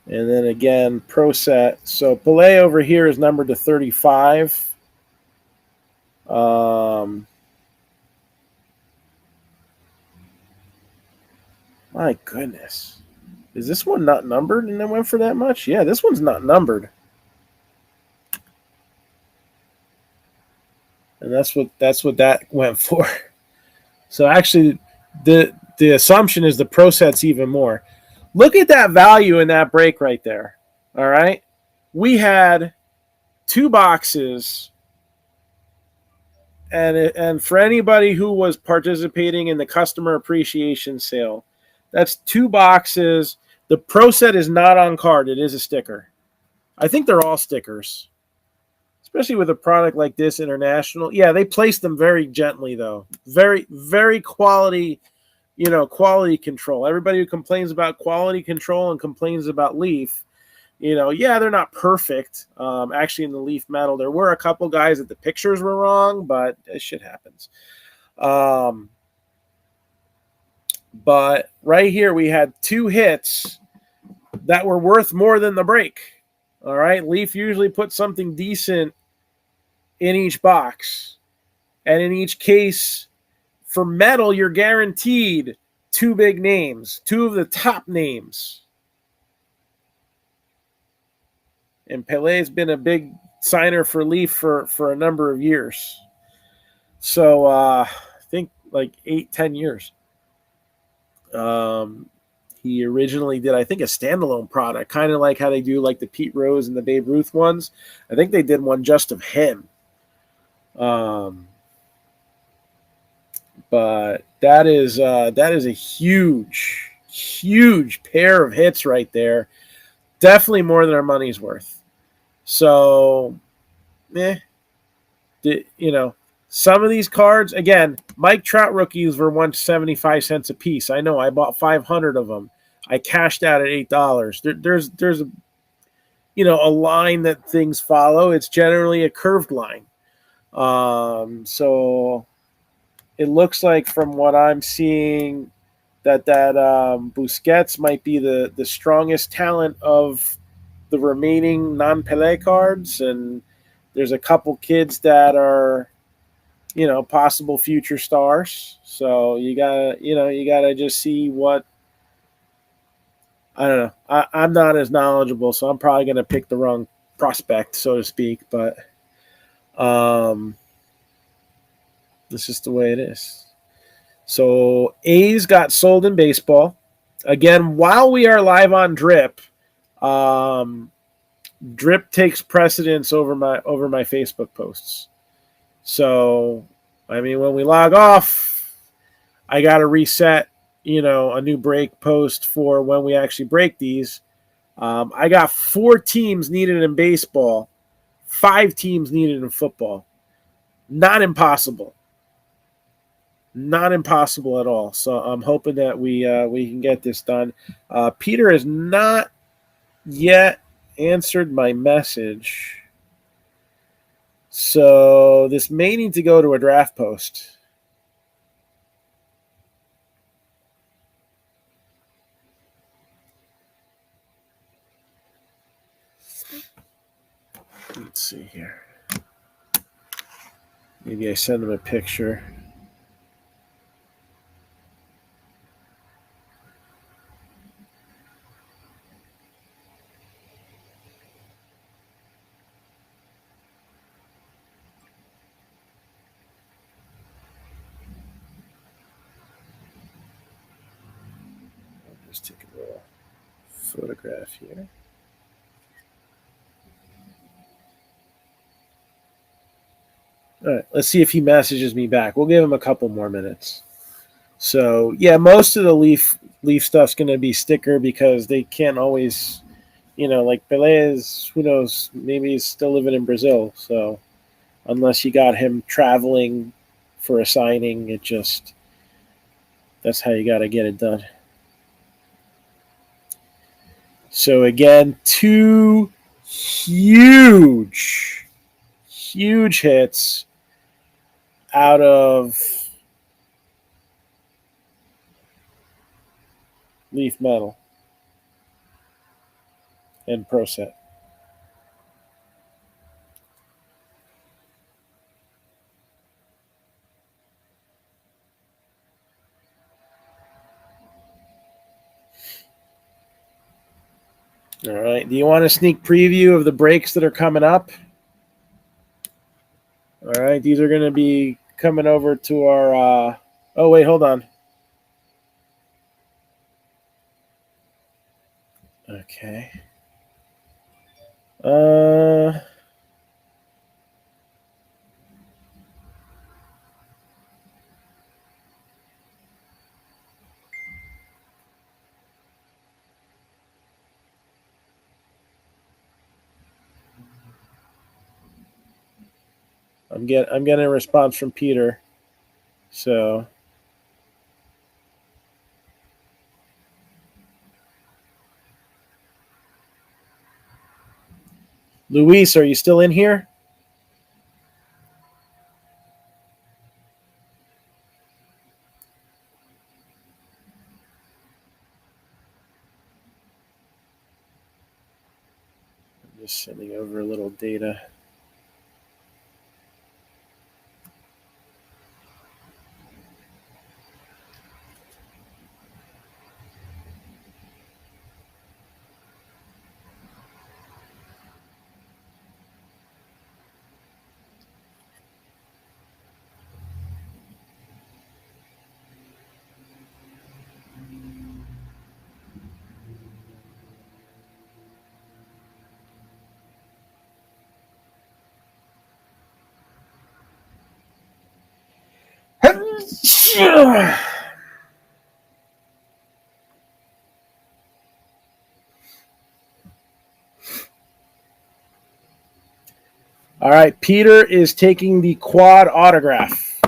And then again, Pro Set. So Pele over here is numbered to 35. My goodness. Is this one not numbered and then went for that much? Yeah, this one's not numbered. And that's what that went for. So actually the assumption is the Pro Set's even more. Look at that value in that break right there. All right. We had 2 boxes. And for anybody who was participating in the customer appreciation sale, that's 2 boxes. The Pro Set is not on card. It is a sticker. I think they're all stickers, especially with a product like this, international. Yeah, they place them very gently, though. Very, very quality, quality control. Everybody who complains about quality control and complains about Leaf, yeah, they're not perfect. Actually, in the Leaf Metal, there were a couple guys that the pictures were wrong, but this shit happens. But right here, we had 2 hits that were worth more than the break. All right, Leaf usually puts something decent in each box. And in each case, for metal, you're guaranteed 2 big names, 2 of the top names. And Pele's been a big signer for Leaf for a number of years. So I think like 8-10 years. He originally did, I think, a standalone product, kind of like how they do like the Pete Rose and the Babe Ruth ones. I think they did one just of him. But that is a huge, huge pair of hits right there. Definitely more than our money's worth. So, some of these cards, again, Mike Trout rookies were once 75 cents a piece. I know. I bought 500 of them. I cashed out at $8. There's a line that things follow. It's generally a curved line. So it looks like from what I'm seeing that Busquets might be the strongest talent of the remaining non-Pele cards, and there's a couple kids that are possible future stars. So you gotta just see what. I don't know. I'm not as knowledgeable, so I'm probably gonna pick the wrong prospect, so to speak. But this is the way it is. So A's got sold in baseball. Again, while we are live on Drip, Drip takes precedence over my Facebook posts. So, I mean, when we log off, I got to reset, a new break post for when we actually break these. I got 4 teams needed in baseball, 5 teams needed in football. Not impossible. Not impossible at all. So I'm hoping that we can get this done. Peter has not yet answered my message. So this may need to go to a draft post. Let's see here. Maybe I send him a picture. I'll just take a little photograph here. All right, let's see if he messages me back. We'll give him a couple more minutes. So, yeah, most of the Leaf stuff's going to be sticker because they can't always, like Pele is, who knows, maybe he's still living in Brazil. So, unless you got him traveling for a signing, that's how you got to get it done. So, again, 2 huge hits out of Leaf Metal and Pro Set. All right. Do you want a sneak preview of the breaks that are coming up? All right. These are going to be coming over to our. Oh, wait. Hold on. Okay. I'm getting a response from Peter. So. Luis, are you still in here? I'm just sending over a little data. All right, Peter is taking the quad autograph.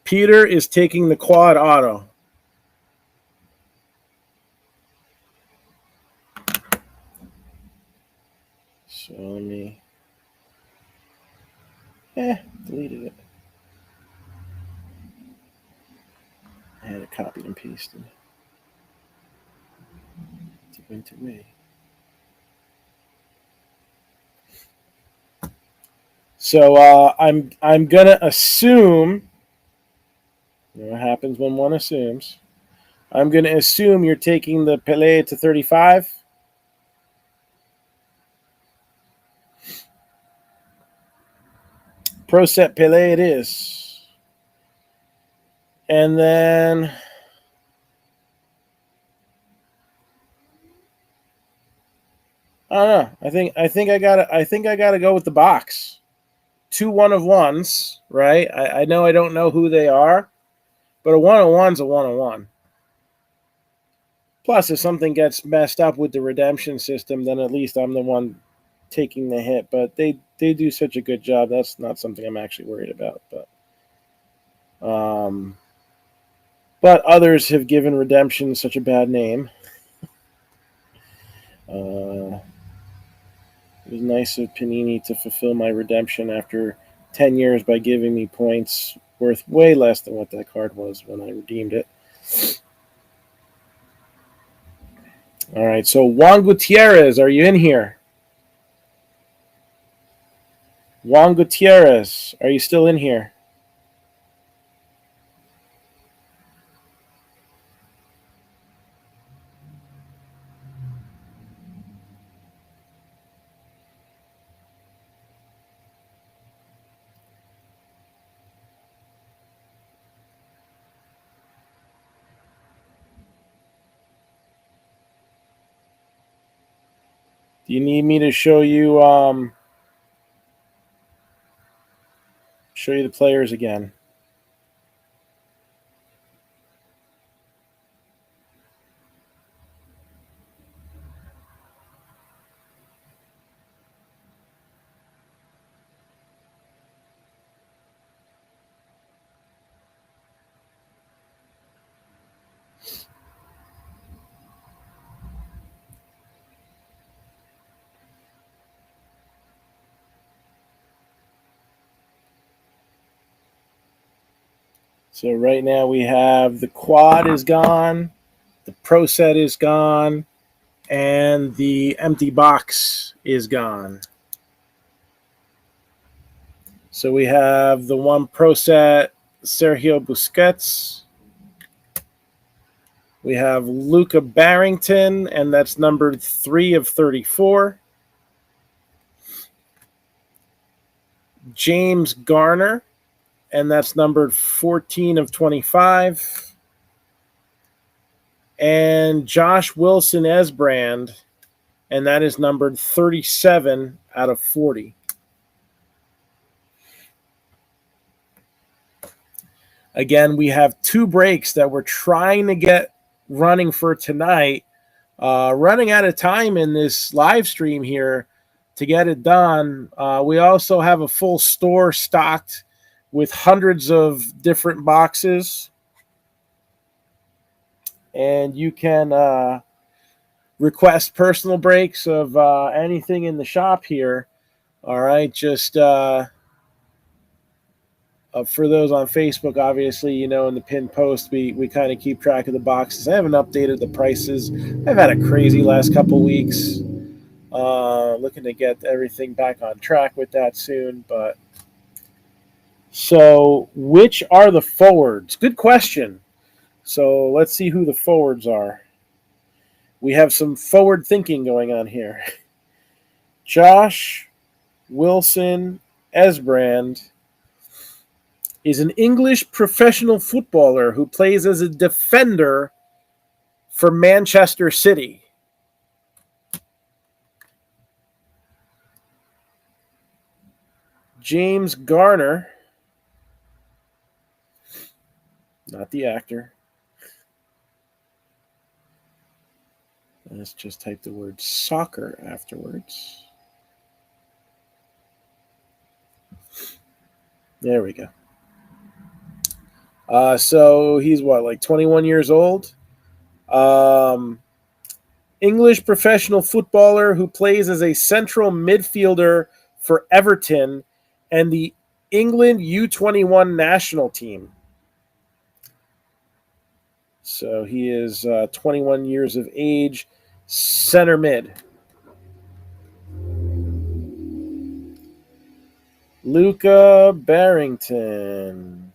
Peter is taking the quad auto. So let me. Deleted it. I had it copied and pasted. It went away. So I'm gonna assume. You know what happens when one assumes? I'm gonna assume you're taking the Pele to 35. Pro set Pele it is. And then I don't know. I think I gotta go with the box. 2 1-of-1s, right? I know I don't know who they are, but a 1-of-1's a 1-of-1. Plus, if something gets messed up with the redemption system, then at least I'm the one taking the hit. But they do such a good job. That's not something I'm actually worried about. But others have given redemption such a bad name. It was nice of Panini to fulfill my redemption after 10 years by giving me points worth way less than what that card was when I redeemed it. All right, so Juan Gutierrez, are you in here? Juan Gutierrez, are you still in here? Do you need me to show you the players again? So right now we have the quad is gone, the pro set is gone, and the empty box is gone. So we have the one pro set, Sergio Busquets. We have Luca Barrington, and that's numbered 3 of 34. James Garner, and that's numbered 14 of 25. And Josh Wilson Esbrand, and that is numbered 37 out of 40. Again, we have 2 breaks that we're trying to get running for tonight. Running out of time in this live stream here to get it done. We also have a full store stocked with hundreds of different boxes. And you can request personal breaks of anything in the shop here. All right, just for those on Facebook, obviously, you know, in the pinned post, we kind of keep track of the boxes. I haven't updated the prices. I've had a crazy last couple weeks. Looking to get everything back on track with that soon. But so, which are the forwards? Good question. So let's see who the forwards are. We have some forward thinking going on here. Josh Wilson Esbrand is an English professional footballer who plays as a defender for Manchester City. James Garner, not the actor. Let's just type the word soccer afterwards. There we go. So he's what, like 21 years old? English professional footballer who plays as a central midfielder for Everton and the England U21 national team. So he is 21 years of age, center mid. Luca Barrington.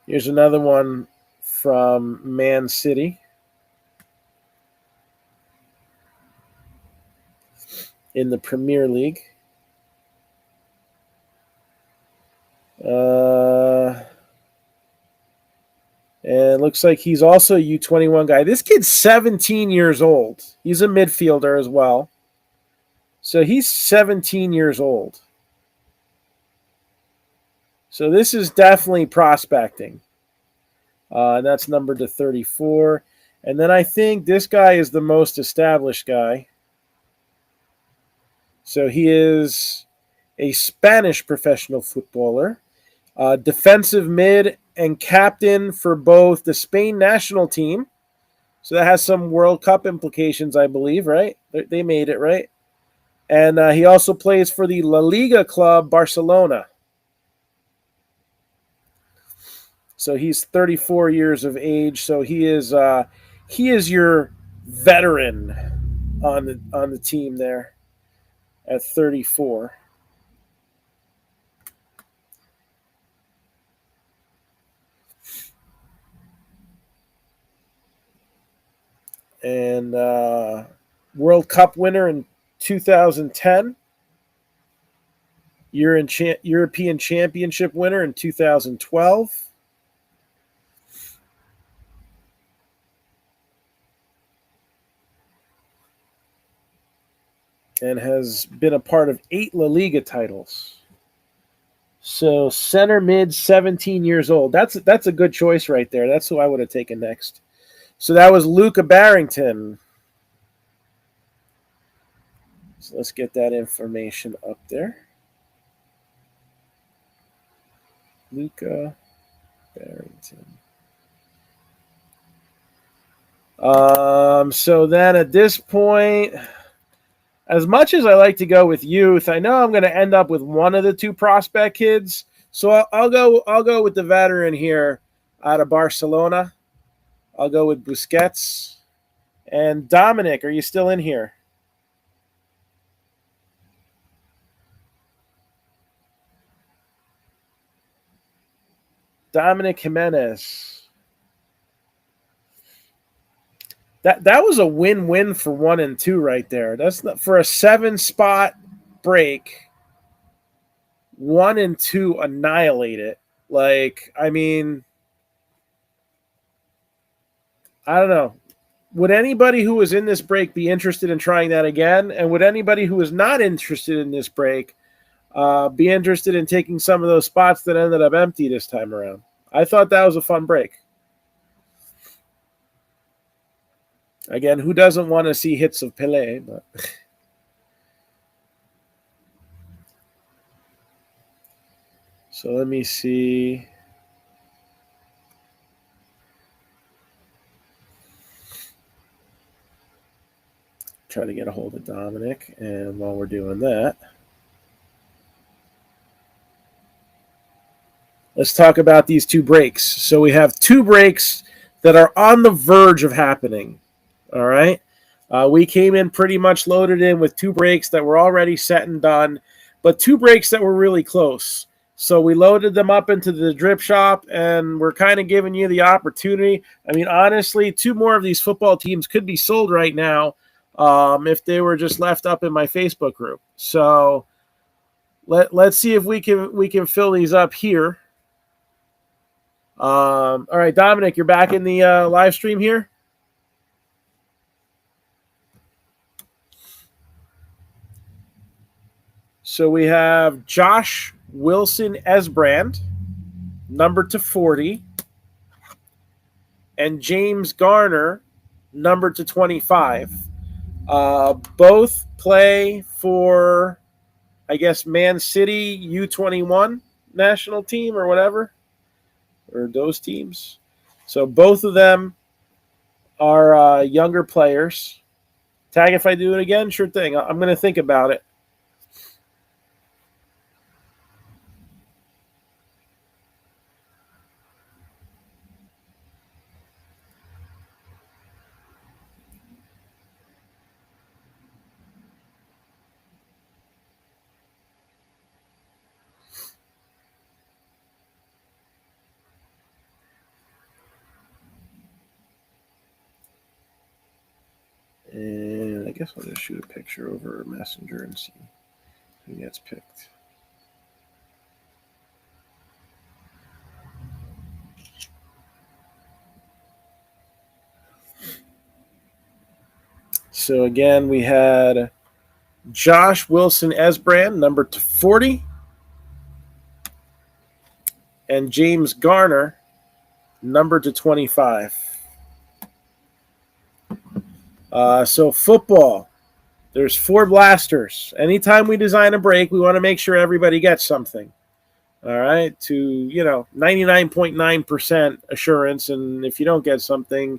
Here's another one from Man City. In the Premier League. And it looks like he's also a U21 guy. This kid's 17 years old. He's a midfielder as well. So he's 17 years old. So this is definitely prospecting. And that's numbered to 34. And then I think this guy is the most established guy. So he is a Spanish professional footballer, defensive mid and captain for both the Spain national team. So that has some World Cup implications, I believe, right? They made it, right? And he also plays for the La Liga club Barcelona. So he's 34 years of age. So he is your veteran on the team there at 34. And World Cup winner in 2010. European Championship winner in 2012. And has been a part of 8 La Liga titles. So center mid, 17 years old. That's a good choice right there. That's who I would have taken next. So that was Luca Barrington. So let's get that information up there. Luca Barrington. So then at this point, as much as I like to go with youth, I know I'm going to end up with one of the two prospect kids. So I'll go with the veteran here out of Barcelona. I'll go with Busquets. And Dominic, are you still in here? Dominic Jimenez. That was a win-win for 1 and 2 right there. That's not, for a 7-spot break. 1 and 2 annihilate it. Like, I mean, I don't know. Would anybody who was in this break be interested in trying that again? And would anybody who is not interested in this break be interested in taking some of those spots that ended up empty this time around? I thought that was a fun break. Again, who doesn't want to see hits of Pele? But so let me see. Try to get a hold of Dominic. And while we're doing that, let's talk about these 2 breaks. So we have 2 breaks that are on the verge of happening. All right. We came in pretty much loaded in with 2 breaks that were already set and done, but 2 breaks that were really close. So we loaded them up into the drip shop, and we're kind of giving you the opportunity. I mean, honestly, 2 more of these football teams could be sold right now if they were just left up in my Facebook group. So let's see if we can fill these up here. All right, Dominic, you're back in the live stream here. So we have Josh Wilson Esbrand, number to 40, and James Garner, number to 25. Both play for, I guess, Man City U21 national team or whatever, or those teams. So both of them are younger players. Tag if I do it again? Sure thing. I'm going to think about it. And I guess I'll just shoot a picture over Messenger and see who gets picked. So again, we had Josh Wilson Esbrand, number 40, and James Garner, number 25. So football, there's 4 blasters. Anytime we design a break, we want to make sure everybody gets something. All right, to 99.9% assurance, and if you don't get something,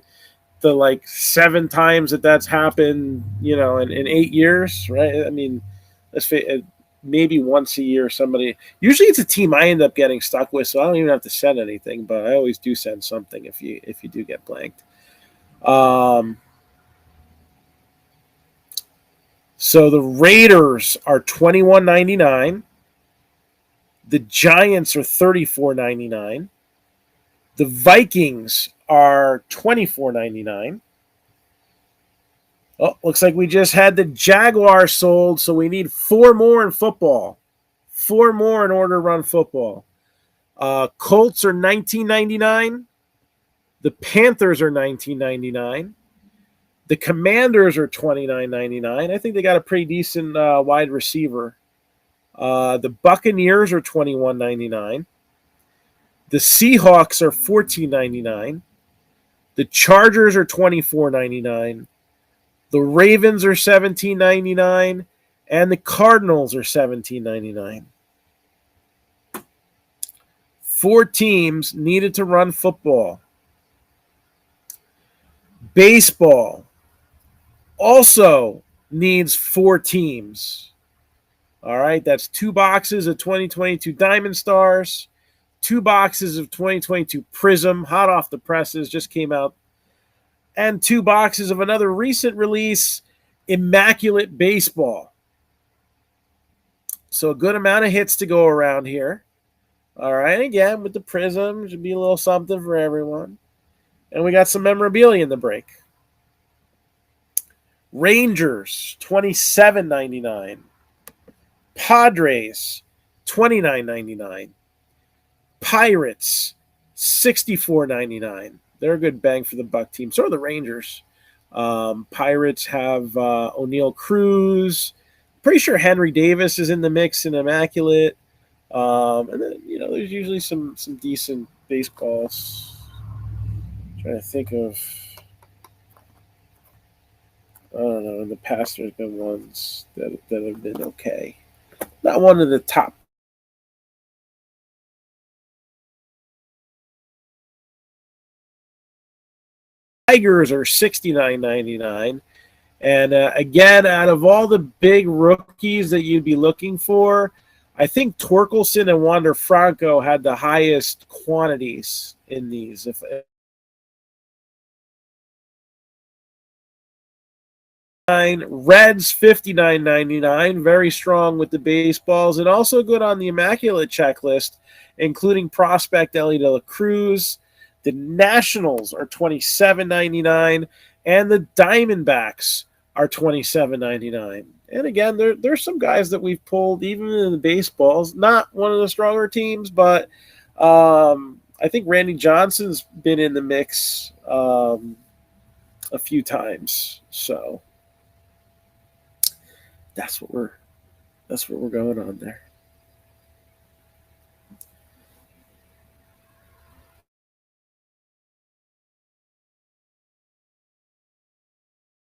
the like 7 times that's happened, in 8 years, right? I mean, maybe once a year somebody. Usually it's a team I end up getting stuck with, so I don't even have to send anything, but I always do send something if you do get blanked. So the Raiders are $21.99. The Giants are $34.99. The Vikings are $24.99. Oh, looks like we just had the Jaguars sold, so we need 4 more in football. 4 more in order to run football. Colts are $19.99. The Panthers are $19.99. The Commanders are $29.99. I think they got a pretty decent wide receiver. The Buccaneers are $21.99. The Seahawks are $14.99. The Chargers are $24.99. The Ravens are $17.99. And the Cardinals are $17.99. 4 teams needed to run football. Baseball also needs 4 teams. All right, that's 2 boxes of 2022 Diamond Stars, 2 boxes of 2022 Prism, hot off the presses, just came out, and 2 boxes of another recent release, Immaculate Baseball. So a good amount of hits to go around here. All right, again, with the Prism, should be a little something for everyone. And we got some memorabilia in the break. Rangers, $27.99. Padres, $29.99. Pirates, $64.99. They're a good bang for the buck team. So are the Rangers. Pirates have O'Neal Cruz. Pretty sure Henry Davis is in the mix in Immaculate. And then, there's usually some decent baseballs. I'm trying to think of, I don't know, in the past there's been ones that have been okay. Not one of the top. Tigers are $69.99. And again, out of all the big rookies that you'd be looking for, I think Torkelson and Wander Franco had the highest quantities in these. Reds $59.99, very strong with the baseballs, and also good on the Immaculate checklist, including prospect Ellie De La Cruz. The Nationals are $27.99, and the Diamondbacks are $27.99. And again, there's some guys that we've pulled even in the baseballs. Not one of the stronger teams, but I think Randy Johnson's been in the mix a few times. So that's what we're going on there.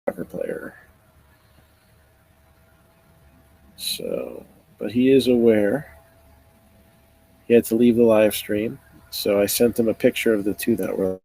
Soccer player. So, but he is aware. he had to leave the live stream. So I sent him a picture of the two that were.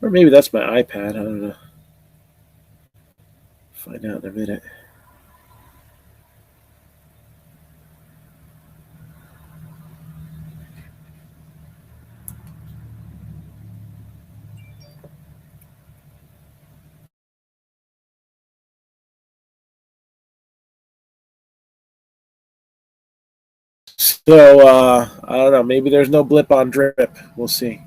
Or maybe that's my iPad. I don't know. Find out in a minute. So I don't know. Maybe there's no blip on drip. We'll see.